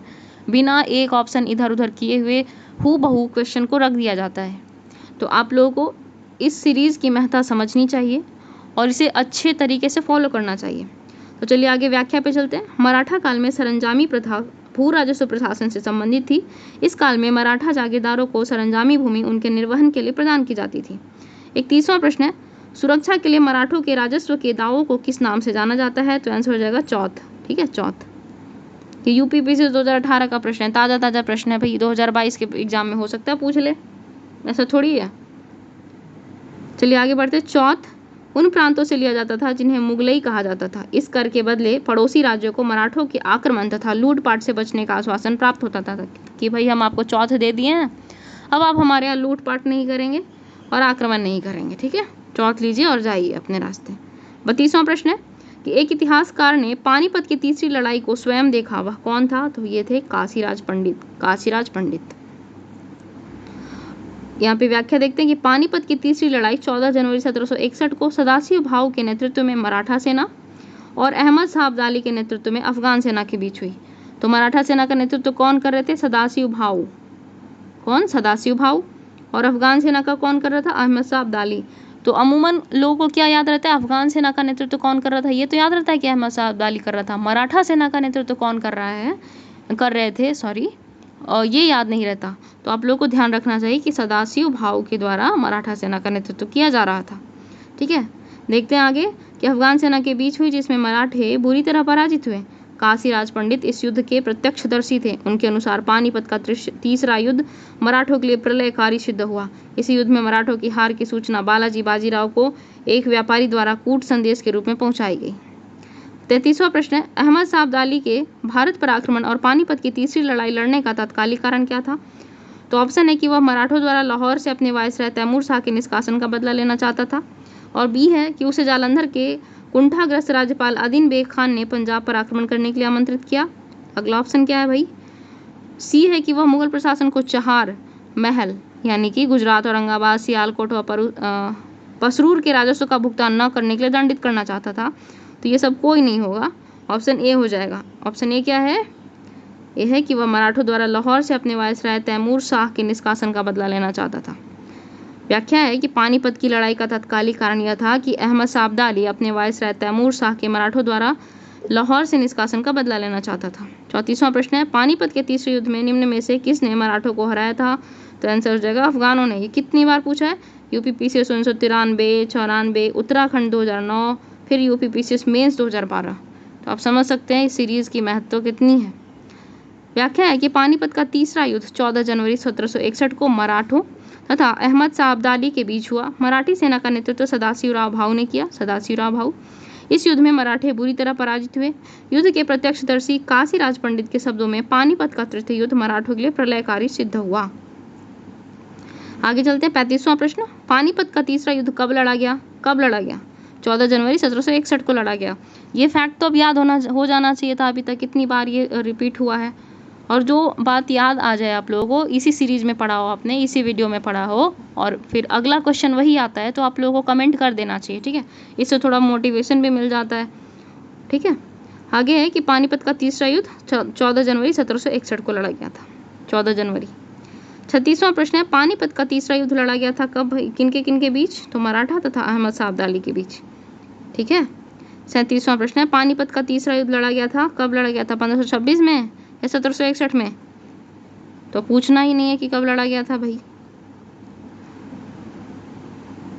बिना एक ऑप्शन इधर उधर किए हुए हूबहू क्वेश्चन को रख दिया जाता है। तो आप लोगों को इस सीरीज़ की महत्ता समझनी चाहिए और इसे अच्छे तरीके से फॉलो करना चाहिए। तो चलिए आगे व्याख्या पे चलते हैं। मराठा काल में सरंजामी प्रथा भू राजस्व प्रशासन से संबंधित थी। इस काल में मराठा जागीरदारों को सरंजामी भूमि उनके निर्वहन के लिए प्रदान की जाती थी। 31वां प्रश्न है, सुरक्षा के लिए मराठों के राजस्व के दावों को किस नाम से जाना जाता है? तो आंसर हो जाएगा चौथ। ठीक है, चौथ। ये यूपीपीसी 2018 का प्रश्न है, ताज़ा प्रश्न है भाई, 2022 के एग्जाम में हो सकता है पूछ ले, ऐसा थोड़ी है। चलिए आगे बढ़ते। चौथ उन प्रांतों से लिया जाता था जिन्हें मुगलई कहा जाता था। इस कर के बदले पड़ोसी राज्यों को मराठों के आक्रमण तथा लूटपाट से बचने का आश्वासन प्राप्त होता था कि भाई हम आपको चौथ दे दिए हैं, अब आप हमारे यहाँ लूटपाट नहीं करेंगे और आक्रमण नहीं करेंगे। ठीक है, चौथ लीजिए और जाइए अपने रास्ते। 32वां प्रश्न है कि एक इतिहासकार ने पानीपत की तीसरी लड़ाई को स्वयं देखा, वह कौन था? तो ये थे काशीराज पंडित। यहाँ पे व्याख्या देखते हैं कि पानीपत की तीसरी लड़ाई 14 जनवरी 1761 को सदाशिव भाऊ के नेतृत्व में मराठा सेना और अहमद शाह अब्दाली के नेतृत्व में अफगान सेना के बीच हुई। तो मराठा सेना का नेतृत्व कौन कर रहे थे? सदाशिव भाऊ। कौन? सदाशिव भाऊ। और अफगान सेना का कौन कर रहा था? अहमद शाह अब्दाली। तो अमूमन लोगों को क्या याद रहता है? अफगान सेना का नेतृत्व कौन कर रहा था, ये तो याद रहता है कि अहमद शाह अब्दाली कर रहा था। मराठा सेना का नेतृत्व कौन कर रहे थे और ये याद नहीं रहता। तो आप लोगों को ध्यान रखना चाहिए कि सदाशिव भाऊ के द्वारा मराठा सेना का नेतृत्व किया जा रहा था। ठीक है, देखते हैं आगे कि अफगान सेना के बीच हुई जिसमें मराठे बुरी तरह पराजित हुए। काशीराज पंडित इस युद्ध के प्रत्यक्षदर्शी थे। उनके अनुसार पानीपत का तीसरा युद्ध मराठों के लिए प्रलयकारी सिद्ध हुआ। इस युद्ध में मराठों की हार की सूचना बालाजी बाजीराव को एक व्यापारी द्वारा कूट संदेश के रूप में पहुंचाई गई। 33वां प्रश्न है, अहमद शाह अब्दाली के भारत पर आक्रमण और पानीपत की तीसरी लड़ाई लड़ने का तत्कालिक कारण क्या था? तो ऑप्शन है कि वह मराठों द्वारा लाहौर से अपने वायसराय तैमूर शाह के निष्कासन का बदला लेना चाहता था, और बी है कि उसे जालंधर के कुंठाग्रस्त राज्यपाल अदीन बेग खान ने पंजाब पर आक्रमण करने के लिए आमंत्रित किया। अगला ऑप्शन क्या है भाई? सी है कि वह मुगल प्रशासन को चहार महल यानी कि गुजरात, औरंगाबाद, सियालकोट और पसरूर के राजस्व का भुगतान न करने के लिए दंडित करना चाहता था। तो ये सब कोई नहीं होगा, ऑप्शन ए हो जाएगा। ऑप्शन ए क्या है? ये है कि वह मराठों द्वारा लाहौर से अपने वायसराय तैमूर शाह के निष्कासन का बदला लेना चाहता था। व्याख्या है कि पानीपत की लड़ाई का तत्कालिक कारण यह था कि अहमद शाह अब्दाली अपने वायसराय तैमूर शाह के मराठों द्वारा लाहौर से निष्कासन का बदला लेना चाहता था। 34वां प्रश्न है, पानीपत के तीसरे युद्ध में निम्न में से किसने मराठों को हराया था? तो आंसर हो जाएगा अफगानों ने। ये कितनी बार पूछा है? यूपीपीसीएस 1993, 94, उत्तराखंड 2009, फिर यूपीपीसीएस मेंस 2012। तो आप समझ सकते हैं इस सीरीज की महत्व कितनी है। व्याख्या है कि पानीपत का तीसरा युद्ध 14 जनवरी 1761 को मराठों तथा अहमद शाह अब्दाली के बीच हुआ। मराठी सेना का नेतृत्व सदाशिवराव भाऊ ने किया। सदाशिवराव भाऊ। इस युद्ध में मराठे बुरी तरह पराजित हुए। युद्ध के प्रत्यक्षदर्शी काशीराज पंडित के शब्दों में पानीपत का तृतीय युद्ध मराठों के लिए प्रलयकारी सिद्ध हुआ। आगे चलते हैं। 35वां प्रश्न, पानीपत का तीसरा युद्ध कब लड़ा गया? कब लड़ा गया? 14 जनवरी 1761 को लड़ा गया। ये फैक्ट तो अब याद हो जाना चाहिए था, अभी तक कितनी बार ये रिपीट हुआ है। और जो बात याद आ जाए आप लोगों को, इसी सीरीज में पढ़ा हो आपने, इसी वीडियो में पढ़ा हो, और फिर अगला क्वेश्चन वही आता है तो आप लोगों को कमेंट कर देना चाहिए, ठीक है। इससे थोड़ा मोटिवेशन भी मिल जाता है, ठीक है। आगे है कि पानीपत का तीसरा युद्ध 14 जनवरी 1761 को लड़ा गया था। 14 जनवरी। 36वां प्रश्न है, पानीपत का तीसरा युद्ध लड़ा गया था कब? किनके बीच? तो मराठा तथा अहमद शाह अब्दाली के बीच, ठीक है। 37वां प्रश्न है, पानीपत का तीसरा युद्ध लड़ा गया था कब? लड़ा गया था 1526 में या 1761 में? तो पूछना ही नहीं है कि कब लड़ा गया था भाई।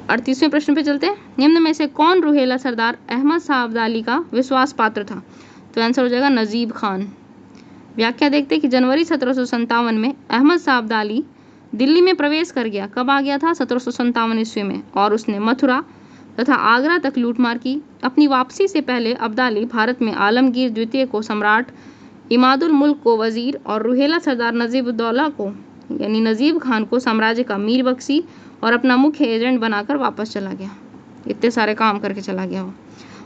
38वें प्रश्न पे चलते हैं। निम्न में से कौन रुहेला सरदार अहमद शाह अब्दाली का विश्वास पात्र था? तो आंसर हो जाएगा नजीब खान। व्याख्या देखते हैं कि जनवरी 1757 में अहमद शाह अब्दाली दिल्ली में प्रवेश कर गया। कब आ गया था? 1757 ईस्वी में। और उसने मथुरा तथा आगरा तक लूटमार की। अपनी वापसी से पहले अब्दाली भारत में आलमगीर द्वितीय को सम्राट, इमादुल मुल्क को वजीर और रुहेला सरदार नजीबुद्दौला को यानी नजीब खान को साम्राज्य का मीर बख्शी और अपना मुख्य एजेंट बनाकर वापस चला गया। इतने सारे काम करके चला गया वो।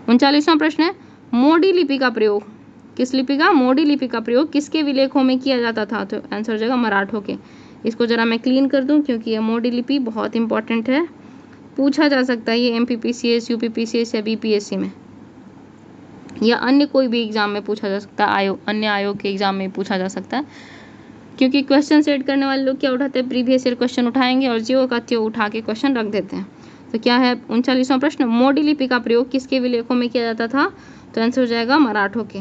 39वां प्रश्न है, मोडी लिपि का प्रयोग, किस लिपि का? मोडी लिपि का प्रयोग किसके विलेखों में किया जाता था? तो आंसर हो जाएगा मराठों के। इसको जरा मैं क्लीन कर दूं क्योंकि ये मोडी लिपि बहुत इंपॉर्टेंट है, पूछा जा सकता है ये एमपीपीसीएस, यूपीपीसीएस या बीपीएससी में या अन्य कोई भी एग्जाम में पूछा जा सकता है, अन्य आयोग के एग्जाम में पूछा जा सकता है। क्योंकि क्वेश्चन सेट करने वाले लोग क्या उठाते हैं? प्रीवियस ईयर क्वेश्चन उठाएंगे और ज्यों का त्यों उठा के क्वेश्चन रख देते हैं। तो क्या है 39वां प्रश्न, मोडी लिपि का प्रयोग किसके विलेखों में किया जाता था? तो आंसर हो जाएगा मराठों के।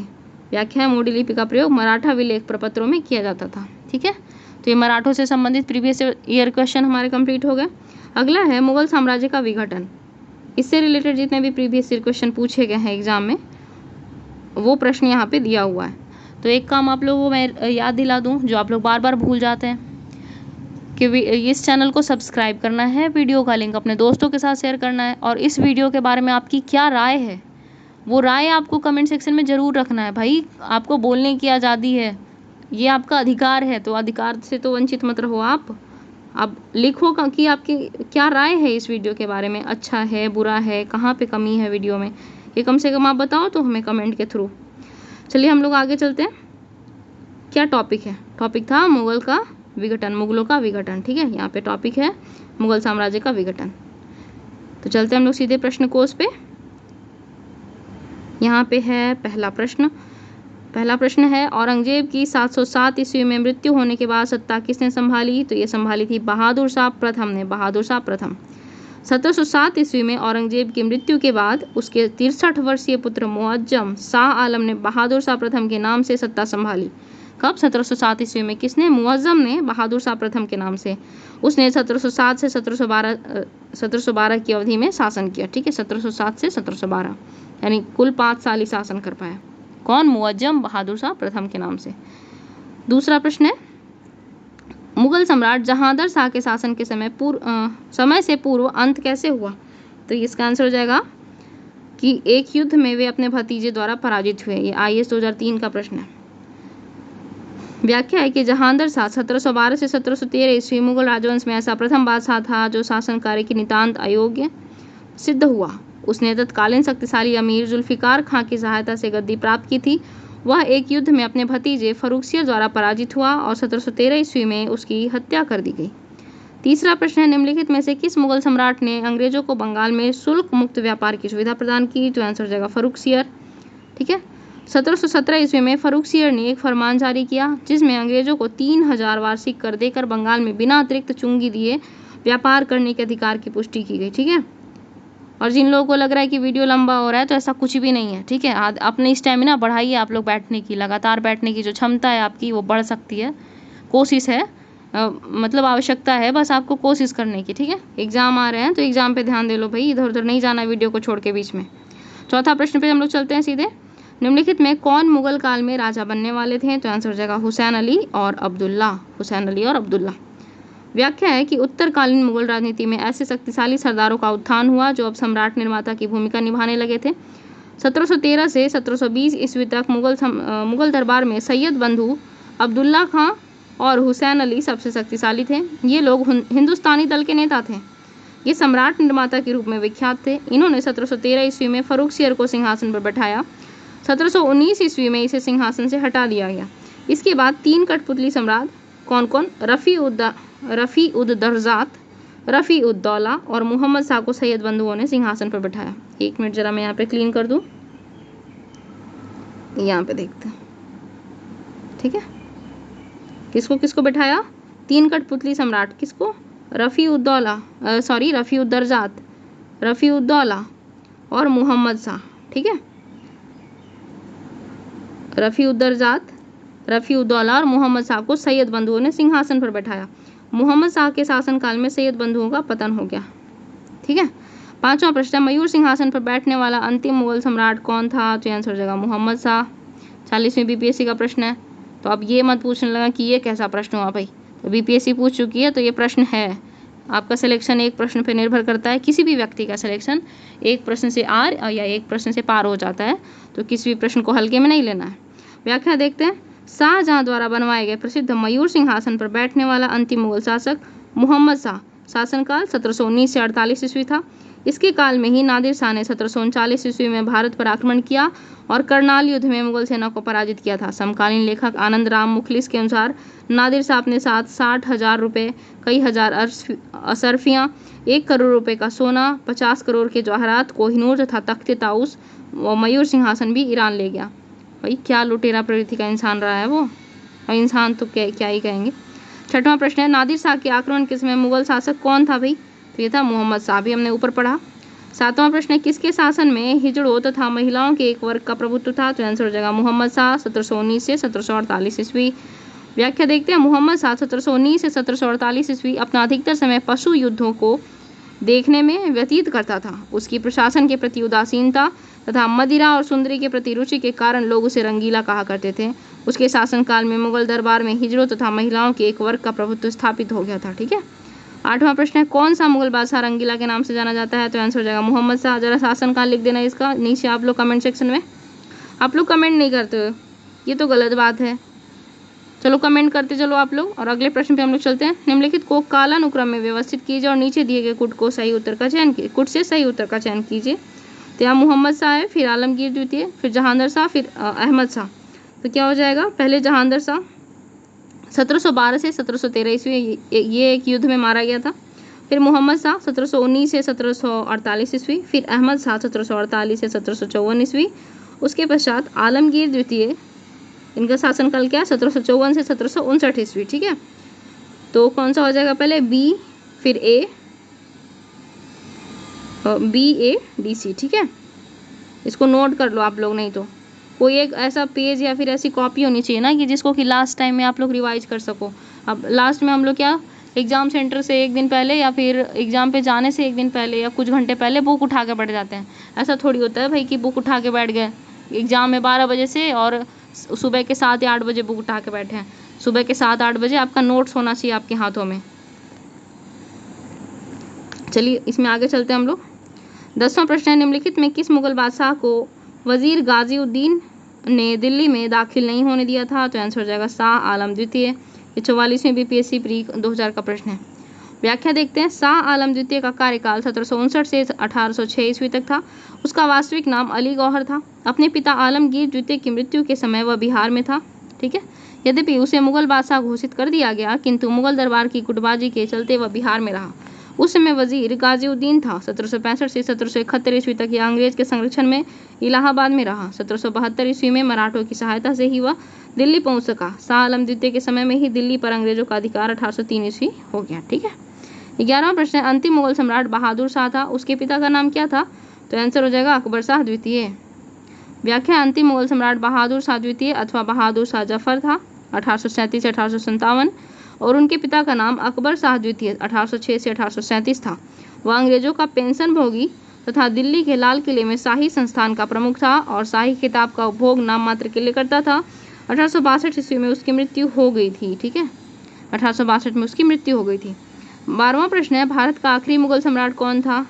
व्याख्या है, मोडी लिपि का प्रयोग मराठा विलेख प्रपत्रों में किया जाता था, ठीक है। तो ये मराठों से संबंधित प्रीवियस ईयर क्वेश्चन हमारे कंप्लीट हो गए। अगला है मुगल साम्राज्य का विघटन। इससे रिलेटेड जितने भी प्रीवियस ईयर क्वेश्चन पूछे गए हैं एग्जाम में वो प्रश्न यहाँ पे दिया हुआ है। तो एक काम आप लोगों को मैं याद दिला दूं जो आप लोग बार बार भूल जाते हैं कि इस चैनल को सब्सक्राइब करना है, वीडियो का लिंक अपने दोस्तों के साथ शेयर करना है, और इस वीडियो के बारे में आपकी क्या राय है वो राय आपको कमेंट सेक्शन में ज़रूर रखना है। भाई आपको बोलने की आज़ादी है, ये आपका अधिकार है, तो अधिकार से तो वंचित मत रहो। आप लिखो कि आपकी क्या राय है इस वीडियो के बारे में, अच्छा है, बुरा है, कहाँ पे कमी है वीडियो में, ये कम से कम आप बताओ तो हमें कमेंट के थ्रू। चलिए हम लोग आगे चलते हैं। क्या टॉपिक है? टॉपिक था मुगल का विघटन, मुगलों का विघटन, ठीक है। यहाँ पे टॉपिक है मुगल साम्राज्य का विघटन। तो चलते हैं हम लोग सीधे प्रश्न कोश पे। यहाँ पे है पहला प्रश्न है, औरंगजेब की 707 ईस्वी में मृत्यु होने के बाद सत्ता किसने संभाली? तो ये संभाली थी बहादुर शाह प्रथम ने, बहादुर शाह प्रथम। 1707 ईस्वी में औरंगजेब की मृत्यु के बाद उसके 63 वर्षीय पुत्र मुअज्जम शाह आलम ने बहादुर शाह प्रथम के नाम से सत्ता संभाली। कब? 1707 ईस्वी में। किसने? मुअज्जम ने बहादुर शाह प्रथम के नाम से। उसने 1707 से 1712 की अवधि में शासन किया, ठीक है। 1707 से 1712 यानी कुल 5 साल ही शासन कर पाया। कौन? मुअज्जम बहादुर शाह प्रथम के नाम से। दूसरा प्रश्न है, मुगल सम्राट जहांगीर शाह के शासन के समय से पूर्व अंत कैसे हुआ? तो इसका आंसर हो जाएगा कि एक युद्ध में वे अपने भतीजे द्वारा पराजित हुए। ये IAS 2003 का प्रश्न है। व्याख्या है कि जहांगीर शाह 1712 से 1713 ईस्वी मुगल राजवंश में ऐसा प्रथम बादशाह था जो शासन कार्य की नितांत अयोग्य सिद्ध हुआ। उसने तत्कालीन शक्तिशाली अमीर जुल्फिकार खां की सहायता से गद्दी प्राप्त की थी। वह एक युद्ध में अपने भतीजे फर्रुखसियर द्वारा पराजित हुआ और 1713 ईस्वी में उसकी हत्या कर दी गई। तीसरा प्रश्न है, निम्नलिखित में से किस मुगल सम्राट ने अंग्रेजों को बंगाल में शुल्क मुक्त व्यापार की सुविधा प्रदान की? तो आंसर हो जाएगा फर्रुखसियर, ठीक है। 1717 ईस्वी में फर्रुखसियर ने एक फरमान जारी किया जिसमें अंग्रेजों को 3000 वार्षिक कर देकर बंगाल में बिना अतिरिक्त चुंगी दिए व्यापार करने के अधिकार की पुष्टि की गई। ठीक है, और जिन लोगों को लग रहा है कि वीडियो लंबा हो रहा है तो ऐसा कुछ भी नहीं है। ठीक है, अपनी स्टेमिना बढ़ाइए, आप लोग बैठने की, लगातार बैठने की जो क्षमता है आपकी वो बढ़ सकती है। कोशिश है, मतलब आवश्यकता है बस आपको कोशिश करने की। ठीक है, एग्जाम आ रहे हैं तो एग्जाम पे ध्यान दे लो भाई, इधर उधर नहीं जाना वीडियो को छोड़ के बीच में। चौथा प्रश्न पे हम लोग चलते हैं सीधे। निम्नलिखित में कौन मुगल काल में राजा बनने वाले थे? तो आंसर हो जाएगा हुसैन अली और अब्दुल्ला। हुसैन अली और अब्दुल्ला। व्याख्या है कि उत्तरकालीन मुगल राजनीति में ऐसे शक्तिशाली सरदारों का उत्थान हुआ जो अब सम्राट निर्माता की भूमिका निभाने लगे थे। 1713 से 1720 ईस्वी तक मुगल दरबार में सैयद बंधु अब्दुल्ला खां और हुसैन अली सबसे शक्तिशाली थे। ये लोग हिंदुस्तानी दल के नेता थे। ये सम्राट निर्माता के रूप में विख्यात थे। इन्होंने 1713 ईस्वी में फर्रुखसियर को सिंहासन पर बैठाया। 1719 ईस्वी में इसे सिंहासन से हटा दिया गया। इसके बाद 3 कठपुतली सम्राट कौन कौन, रफ़ी उद दर्जात, रफ़ी उद दौला और मोहम्मद शाह को सैयद बंधुओं ने सिंहासन पर बैठाया। 1 मिनट जरा मैं यहाँ पे क्लीन कर दूँ, यहाँ पे देखते हैं। ठीक है, किसको किसको बैठाया? 3 कठपुतली सम्राट, किसको? रफ़ी उद दर्जात, रफ़ी उद दौला और मोहम्मद शाह। ठीक है, रफ़ी उद दर्जात, रफ़ी उद दौला और मोहम्मद शाह को सैयद बंधुओं ने सिंहासन पर बैठाया। मोहम्मद शाह के शासनकाल में सैयद बंधुओं का पतन हो गया। ठीक है, 5वां प्रश्न, मयूर सिंहासन पर बैठने वाला अंतिम मुगल सम्राट कौन था? तो आंसर हो जाएगा मोहम्मद शाह। 40वें बीपीएससी का प्रश्न है। तो अब ये मत पूछने लगा कि ये कैसा प्रश्न हुआ भाई, तो बीपीएससी पूछ चुकी है तो ये प्रश्न है। आपका सिलेक्शन एक प्रश्न पर निर्भर करता है। किसी भी व्यक्ति का सिलेक्शन एक प्रश्न से आर या एक प्रश्न से पार हो जाता है, तो किसी भी प्रश्न को हल्के में नहीं लेना है। व्याख्या देखते हैं। शाहजहां द्वारा बनवाए गए प्रसिद्ध मयूर सिंहासन पर बैठने वाला अंतिम मुगल शासक मोहम्मद शाह। शासनकाल 1719 से 48 ईस्वी था। इसके काल में ही नादिर शाह ने 1739 ईस्वी में भारत पर आक्रमण किया और करनाल युद्ध में मुगल सेना को पराजित किया था। समकालीन लेखक आनंद राम मुखलिस के अनुसार नादिर शाह अपने साथ 60,000 रुपये, कई हजार असरफियाँ, 1 करोड़ रुपए का सोना, 50 करोड़ के जवाहरात, कोहिनूर तथा तख्ते ताउस व मयूर सिंहासन भी ईरान ले गया। भाई क्या लुटेरा प्रवृत्ति का इंसान रहा है वो, और इंसान तो क्या ही कहेंगे। 6वां प्रश्न है, नादिर शाह के आक्रमण के समय मुगल शासक कौन था भाई? तो ये था मोहम्मद शाह, भी हमने ऊपर पढ़ा। 7वां प्रश्न है, किसके शासन में हिजड़ों तथा महिलाओं के एक वर्ग का प्रभुत्व था? तो आंसर हो जाएगा मोहम्मद शाह, 1719 से 1748 ईस्वी। व्याख्या देखते हैं। मोहम्मद शाह 1719 से 1748 ईस्वी अपना अधिकतर समय पशु युद्धों को देखने में व्यतीत करता था। उसकी प्रशासन के प्रति उदासीनता तथा मदिरा और सुंदरी के प्रति रुचि के कारण लोग उसे रंगीला कहा करते थे। उसके शासनकाल में मुगल दरबार में हिजड़ों तथा महिलाओं के एक वर्ग का प्रभुत्व स्थापित हो गया था। ठीक है, 8वां प्रश्न है, कौन सा मुगल बादशाह रंगीला के नाम से जाना जाता है? तो आंसर हो जाएगा मोहम्मद शाह। जरा शासनकाल लिख देना इसका नीचे आप लोग कमेंट सेक्शन में। आप लोग कमेंट नहीं करते हो, ये तो गलत बात है। चलो कमेंट करते चलो आप लोग। और अगले प्रश्न पे हम लोग चलते हैं। निम्नलिखित को कालानुक्रम में व्यवस्थित कीजिए और नीचे दिए गए कुट को सही उत्तर का चयन कीजिए, कुट से सही उत्तर का चयन कीजिए। तो यहाँ मोहम्मद शाह है, फिर आलमगीर द्वितीय, फिर जहांगीर शाह, फिर अहमद शाह। तो क्या हो जाएगा? पहले जहांगीर शाह 1712 से 1713 ईस्वी ये एक युद्ध में मारा गया था। फिर मोहम्मद शाह 1719 से 1748 ईस्वी, फिर अहमद शाह 1748 से 1754 ईस्वी। उसके पश्चात आलमगीर द्वितीय, इनका शासनकाल क्या है? 1754 से 1759 ईस्वी। ठीक है, तो कौन सा हो जाएगा? पहले बी, फिर ए, BADC। ठीक है, इसको नोट कर लो आप लोग, नहीं तो कोई एक ऐसा पेज या फिर ऐसी कॉपी होनी चाहिए ना कि जिसको कि लास्ट टाइम में आप लोग रिवाइज कर सको। अब लास्ट में हम लोग क्या, एग्जाम सेंटर से एक दिन पहले या फिर एग्जाम पे जाने से एक दिन पहले या कुछ घंटे पहले बुक उठा के बैठ जाते हैं। ऐसा थोड़ी होता है भाई कि बुक उठा के बैठ गए एग्जाम में 12 बजे से और सुबह के 7 या 8 बजे बुक उठा के बैठे हैं। सुबह के 7-8 बजे आपका नोट्स होना चाहिए आपके हाथों में। चलिए इसमें आगे चलते हैं हम लोग। 10वां प्रश्न है, निम्नलिखित में किस मुगल बादशाह को वजीर गाजीउद्दीन ने दिल्ली में दाखिल नहीं होने दिया था? तो आंसर हो जाएगा शाह आलम द्वितीय। ये 44वें बीपीएससी प्री 2000 का प्रश्न है। व्याख्या देखते हैं। शाह आलम द्वितीय का कार्यकाल 1759 से 1806 ईस्वी तक था। उसका वास्तविक नाम अली गौहर था। अपने पिता आलमगीर द्वितीय की मृत्यु के समय वह बिहार में था। ठीक है, यद्यपि उसे मुगल बादशाह घोषित कर दिया गया, किंतु मुगल दरबार की गुटबाजी के चलते वह बिहार में रहा। उस समय वजीर गाजीउद्दीन था। 1765 से 1771 ईस्वी तक यह अंग्रेज के संरक्षण में इलाहाबाद में रहा। 1772 ईस्वी में मराठों की सहायता से ही वह दिल्ली पहुंच सका। शाह आलम द्वितीय के समय में ही दिल्ली पर अंग्रेजों का अधिकार 1803 ईस्वी हो गया। ठीक है, 11वां प्रश्न है, अंतिम मुगल सम्राट बहादुर शाह था, उसके पिता का नाम क्या था? तो आंसर हो जाएगा अकबर शाह द्वितीय। व्याख्या, अंतिम मुगल सम्राट बहादुर शाह द्वितीय अथवा बहादुर शाह जफर था 1837 से 1857 और उनके पिता का नाम अकबर शाह द्वितीय 1806 से 1837 था। वह अंग्रेजों का पेंशन भोगी तथा दिल्ली के लाल किले में शाही संस्थान का प्रमुख था और शाही खिताब का उपभोग नाम मात्र के लिए करता था। 1862 ईस्वी में उसकी मृत्यु हो गई थी। ठीक है, 1862 में उसकी मृत्यु हो गई थी। 12वां प्रश्न है, भारत का आखिरी मुगल सम्राट कौन था?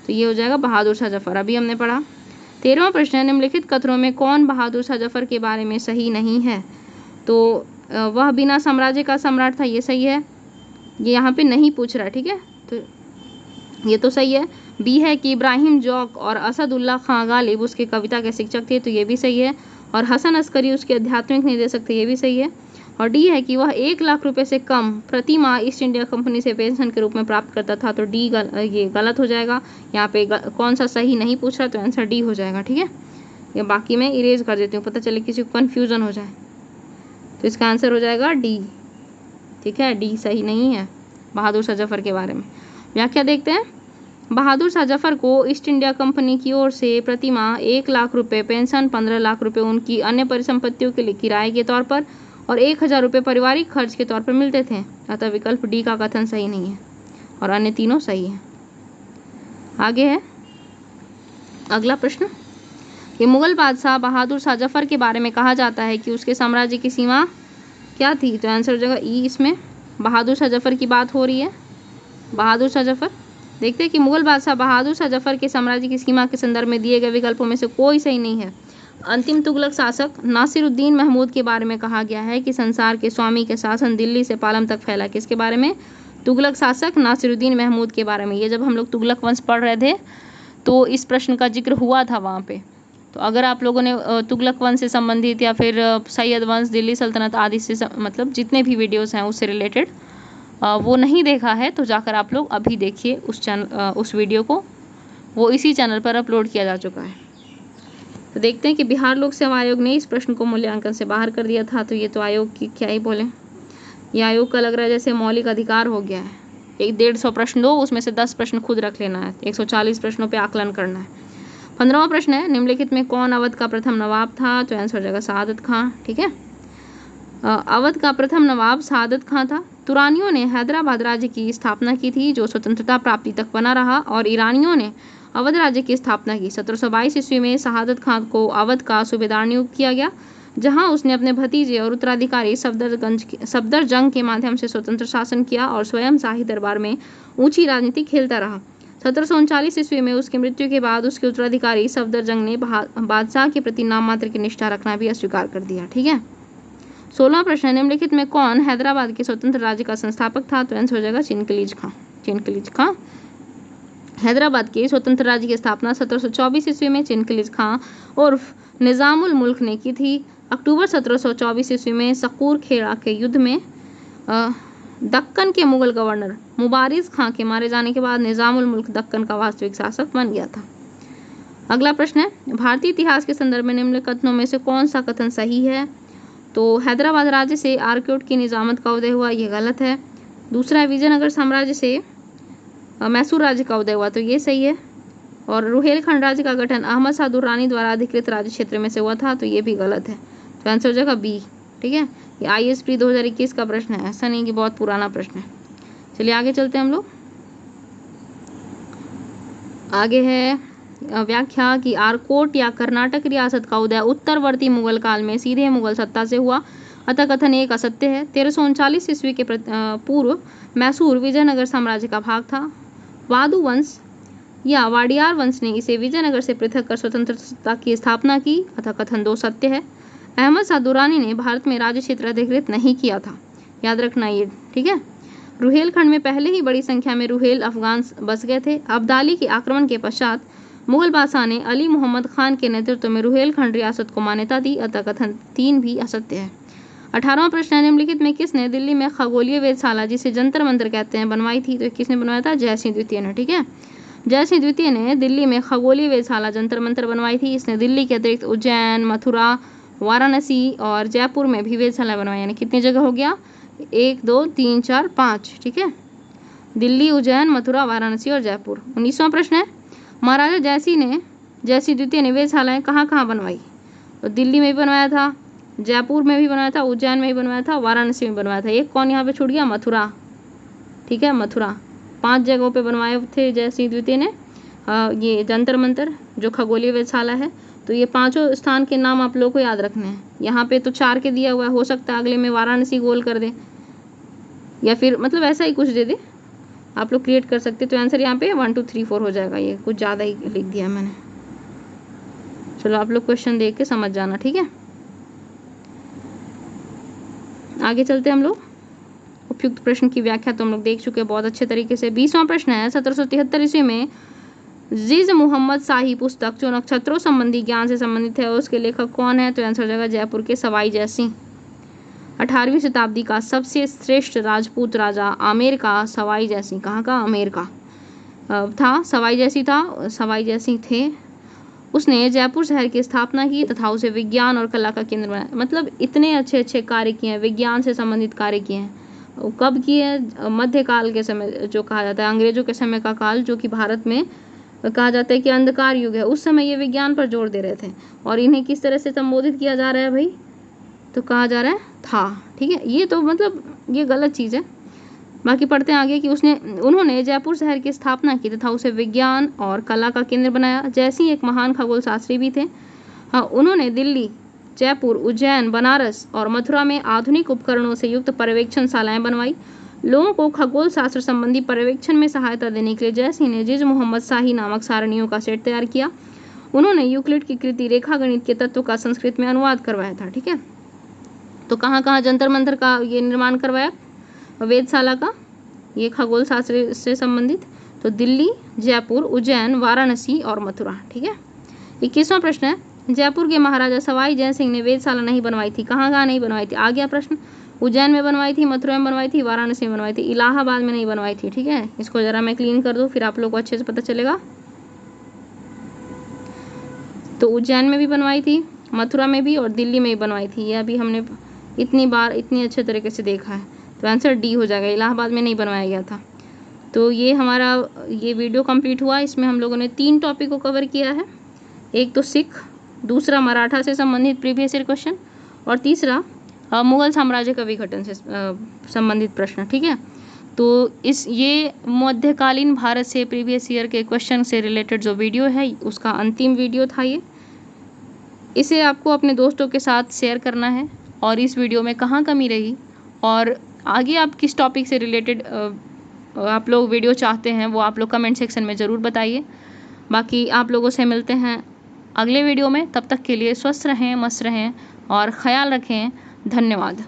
तो ये हो जाएगा बहादुर शाह जफर, अभी हमने पढ़ा। 13वां प्रश्न है, निम्नलिखित कथनों में कौन बहादुर शाह जफर के बारे में सही नहीं है? तो वह बिना साम्राज्य का सम्राट था, ये सही है, ये यहाँ पे नहीं पूछ रहा। ठीक है, तो ये तो सही है। बी है कि इब्राहिम जौक और असदुल्ला खां गालिब उसके कविता के शिक्षक थे, तो ये भी सही है। और हसन अस्करी उसके आध्यात्मिक निर्देशक थे, ये भी सही है। और डी है कि वह 1 लाख रुपए से कम प्रति माह ईस्ट इंडिया कंपनी से पेंशन के रूप में प्राप्त करता था, तो डी ये गलत हो जाएगा। यहाँ पे कौन सा सही नहीं पूछ रहा, तो आंसर डी हो जाएगा। ठीक है, ये बाकी मैं इरेज कर देती हूँ, पता चले किसी को कन्फ्यूजन हो जाए। तो इसका आंसर हो जाएगा डी। ठीक है, डी सही नहीं है बहादुर शाह जफर के बारे में। व्याख्या देखते हैं। बहादुर शाह जफर को ईस्ट इंडिया कंपनी की ओर से प्रति माह 1 लाख रुपए पेंशन, 15 लाख रुपए उनकी अन्य परिसंपत्तियों के लिए किराए के तौर पर और 1000 रुपये पारिवारिक खर्च के तौर पर मिलते थे। अतः विकल्प डी का कथन सही नहीं है और अन्य तीनों सही है। आगे है अगला प्रश्न, कि मुगल बादशाह बहादुर शाह जफर के बारे में कहा जाता है कि उसके साम्राज्य की सीमा क्या थी? तो आंसर हो जाएगा ई। इसमें बहादुर शाह जफर की बात हो रही है। बहादुर शाह जफर, देखते हैं कि मुगल बादशाह बहादुर शाह जफर के साम्राज्य की सीमा के संदर्भ में दिए गए विकल्पों में से कोई सही नहीं है। अंतिम तुगलक शासक नासिरुद्दीन महमूद के बारे में कहा गया है कि संसार के स्वामी के शासन दिल्ली से पालम तक फैला। किसके बारे में? तुगलक शासक नासिरुद्दीन महमूद के बारे में। ये जब हम लोग तुगलक वंश पढ़ रहे थे तो इस प्रश्न का जिक्र हुआ था वहाँ पे। तो अगर आप लोगों ने तुगलक वंश से संबंधित या फिर सैयद वंश, दिल्ली सल्तनत आदि से मतलब जितने भी वीडियोस हैं उससे रिलेटेड वो नहीं देखा है तो जाकर आप लोग अभी देखिए उस वीडियो को, वो इसी चैनल पर अपलोड किया जा चुका है। तो देखते हैं कि बिहार लोक सेवा आयोग ने इस प्रश्न को मूल्यांकन से बाहर कर दिया था। तो ये तो आयोग की क्या ही बोले, ये आयोग का लग रहा है जैसे मौलिक अधिकार हो गया है। 150 प्रश्न दो, उसमें से 10 प्रश्न खुद रख लेना है, 140 प्रश्नों पे आकलन करना है। 15वां प्रश्न है, निम्नलिखित में कौन अवध का प्रथम नवाब था? तो आंसर हो जाएगा सआदत खां। ठीक है, अवध का प्रथम नवाब सआदत खां था। तुरानियों ने हैदराबाद राज्य की स्थापना की थी जो स्वतंत्रता प्राप्ति तक बना रहा और ईरानियों ने अवध राज्य की स्थापना की। 1722 ईस्वी में सआदत खां को अवध का सूबेदार नियुक्त किया गया, जहां उसने अपने भतीजे और उत्तराधिकारी सफदरजंग के माध्यम से स्वतंत्र शासन किया और स्वयं शाही दरबार में ऊंची राजनीति खेलता रहा। 1739 ईस्वी में उसकी मृत्यु के बाद उसके उत्तराधिकारी सफदरजंग ने बादशाह के प्रति नाम मात्र की निष्ठा रखना भी अस्वीकार कर दिया। ठीक है, 16वां प्रश्न, निम्नलिखित में कौन हैदराबाद के स्वतंत्र राज्य का संस्थापक था? तो आंसर हो जाएगा चिनकलीज खां। चिनकलीज खां हैदराबाद के स्वतंत्र राज्य की स्थापना 1724 ईस्वी में चिनकलीज खां उर्फ निजामुल मुल्क ने की थी। अक्टूबर 1724 ईस्वी में सकूर खेड़ा के युद्ध में दक्कन के मुगल गवर्नर मुबारिज खां के मारे जाने के बाद निजामुल मुल्क दक्कन का वास्तविक शासक बन गया था। अगला प्रश्न है, भारतीय इतिहास के संदर्भ में निम्न कथनों में से कौन सा कथन सही है? तो हैदराबाद राज्य से आर्कोट की निजामत का उदय हुआ, ये गलत है। दूसरा है विजयनगर साम्राज्य से मैसूर राज्य का उदय हुआ, तो ये सही है। और रुहेलखंड राज्य का गठन अहमद शाह दुर्रानी द्वारा अधिकृत राज्य क्षेत्र में से हुआ था, तो ये भी गलत है। तो आंसर हो जाएगा बी। ठीक है, ये IAS प्री 2021 का प्रश्न है, ऐसा नहीं कि बहुत पुराना प्रश्न है। चलिए आगे चलते हैं हम लोग। आगे है व्याख्या कि आर्कोट या कर्नाटक रियासत का उदय उत्तरवर्ती मुगल काल में सीधे मुगल सत्ता से हुआ, अतः कथन एक असत्य है। 1339 ईस्वी के पूर्व मैसूर विजयनगर साम्राज्य का भाग था। वादु वंश या वाडियार वंश ने इसे विजयनगर से पृथक कर स्वतंत्रता की स्थापना की, अतः कथन 2 सत्य है। अहमद शाह दुरानी ने भारत में राज्य क्षेत्र अधिकृत नहीं किया था, याद रखना ये। ठीक है, रुहेलखंड में पहले ही बड़ी संख्या में रुहेल अफगान बस गए थे। अब्दाली के आक्रमण के पश्चात मुगल बादशाह ने अली मोहम्मद खान के नेतृत्व में रुहेलखंड रियासत को मान्यता दी, अतः कथन 3 भी असत्य है। 18वां प्रश्न है, निम्नलिखित में किसने दिल्ली में खगोलीय वेधशाला जिसे जंतर मंतर कहते हैं बनवाई थी? तो किसने बनवाया था? जयसिंह द्वितीय ने। ठीक है, जयसिंह द्वितीय ने दिल्ली में खगोलीय वेधशाला जंतर मंतर बनवाई थी। इसने दिल्ली के अतिरिक्त उज्जैन, मथुरा, वाराणसी और जयपुर में भी वेधशाला बनवाई, यानी कितनी जगह हो गया? 1 2 3 4 5। ठीक है, दिल्ली, उज्जैन, मथुरा, वाराणसी और जयपुर। 19वां प्रश्न है, महाराजा जयसिंह द्वितीय ने वेधशालाएं कहाँ कहाँ बनवाई? तो दिल्ली में भी बनवाया था, जयपुर में भी बनवाया था, उज्जैन में भी बनवाया था, वाराणसी में बनवाया था। एक कौन यहाँ पे छूट गया? मथुरा। ठीक है, मथुरा। 5 जगहों पे बनवाए थे जयसिंह द्वितीय ने ये जंतर मंतर जो खगोलीय वेधशाला है। तो ये 5 स्थान के नाम आप लोगों को याद रखने हैं। यहाँ पे तो 4 के दिया हुआ है, हो सकता है अगले में वाराणसी गोल कर दे या फिर मतलब ऐसा ही कुछ दे दे, आप लोग क्रिएट कर सकते। तो आंसर यहाँ पे 1 2 3 4 हो जाएगा। ये कुछ ज़्यादा ही लिख दिया मैंने। चलो आप लोग क्वेश्चन देख के समझ जाना, ठीक है। आगे चलते हम लोग। उपयुक्त प्रश्न की व्याख्या तो हम लोग देख चुके हैं बहुत अच्छे तरीके से। 20वां प्रश्न है, 1773 ईस्वी में जीज मोहम्मद शाही पुस्तक जो नक्षत्रों संबंधी ज्ञान से संबंधित है उसके लेखक कौन है? तो आंसर हो जाएगा जयपुर के सवाई जयसिंह। 18वीं शताब्दी का सबसे श्रेष्ठ राजपूत राजा आमेर का सवाई जयसिंह, कहाँ का? आमेर का था, सवाई जयसिंह थे। उसने जयपुर शहर की स्थापना की तथा उसे विज्ञान और कला का केंद्र बनाया। मतलब इतने अच्छे अच्छे कार्य किए हैं, विज्ञान से संबंधित कार्य किए हैं। कब किए? मध्यकाल के समय जो कहा जाता है, अंग्रेजों के समय का काल, जो कि भारत में कहा जाता है कि अंधकार युग है। उस समय ये विज्ञान पर जोर दे रहे थे। और इन्हें किस तरह से संबोधित किया जा रहा है भाई? तो कहा जा रहा है था। ठीक है, ये तो मतलब ये गलत चीज़ है। बाकी पढ़ते हैं आगे कि उन्होंने जयपुर शहर की स्थापना की तथा उसे विज्ञान और कला का केंद्र बनाया। जयसिंह एक महान खगोल शास्त्री भी थे। हाँ, उन्होंने दिल्ली, जयपुर, उज्जैन, बनारस और मथुरा में आधुनिक उपकरणों से युक्त पर्यवेक्षणशालाएं बनवाई। लोगों को खगोल शास्त्र संबंधी पर्यवेक्षण में सहायता देने के लिए जयसिंह ने जीज मोहम्मद शाही नामक सारणियों का सेट तैयार किया। उन्होंने यूक्लिड की कृति रेखा गणित के तत्व का संस्कृत में अनुवाद करवाया था। ठीक है, तो कहाँ कहाँ जंतर मंतर का ये निर्माण करवाया? वेधशाला का, ये खगोल शास्त्र से संबंधित, तो दिल्ली, जयपुर, उज्जैन, वाराणसी और मथुरा। ठीक है। 21वां प्रश्न है, जयपुर के महाराजा सवाई जयसिंह ने वेधशाला नहीं बनवाई थी, कहाँ कहाँ नहीं बनवाई थी? आ गया प्रश्न। उज्जैन में बनवाई थी, मथुरा में बनवाई थी, वाराणसी में बनवाई थी, इलाहाबाद में नहीं बनवाई थी। ठीक है, इसको जरा मैं क्लीन कर दूँ, फिर आप लोग को अच्छे से पता चलेगा। तो उज्जैन में भी बनवाई थी, मथुरा में भी और दिल्ली में भी बनवाई थी। ये अभी हमने इतनी बार इतनी अच्छे तरीके से देखा है, तो आंसर डी हो जाएगा, इलाहाबाद में नहीं बनवाया गया था। तो ये हमारा ये वीडियो कंप्लीट हुआ। इसमें हम लोगों ने 3 टॉपिक को कवर किया है। एक तो सिख, दूसरा मराठा से संबंधित प्रीवियस ईयर क्वेश्चन, और तीसरा मुगल साम्राज्य का विघटन से संबंधित प्रश्न। ठीक है, तो ये मध्यकालीन भारत से प्रीवियस ईयर के क्वेश्चन से रिलेटेड जो वीडियो है उसका अंतिम वीडियो था ये। इसे आपको अपने दोस्तों के साथ शेयर करना है, और इस वीडियो में कहाँ कमी रही और आगे आप किस टॉपिक से रिलेटेड आप लोग वीडियो चाहते हैं वो आप लोग कमेंट सेक्शन में ज़रूर बताइए। बाकी आप लोगों से मिलते हैं अगले वीडियो में। तब तक के लिए स्वस्थ रहें, मस्त रहें और ख्याल रखें। धन्यवाद।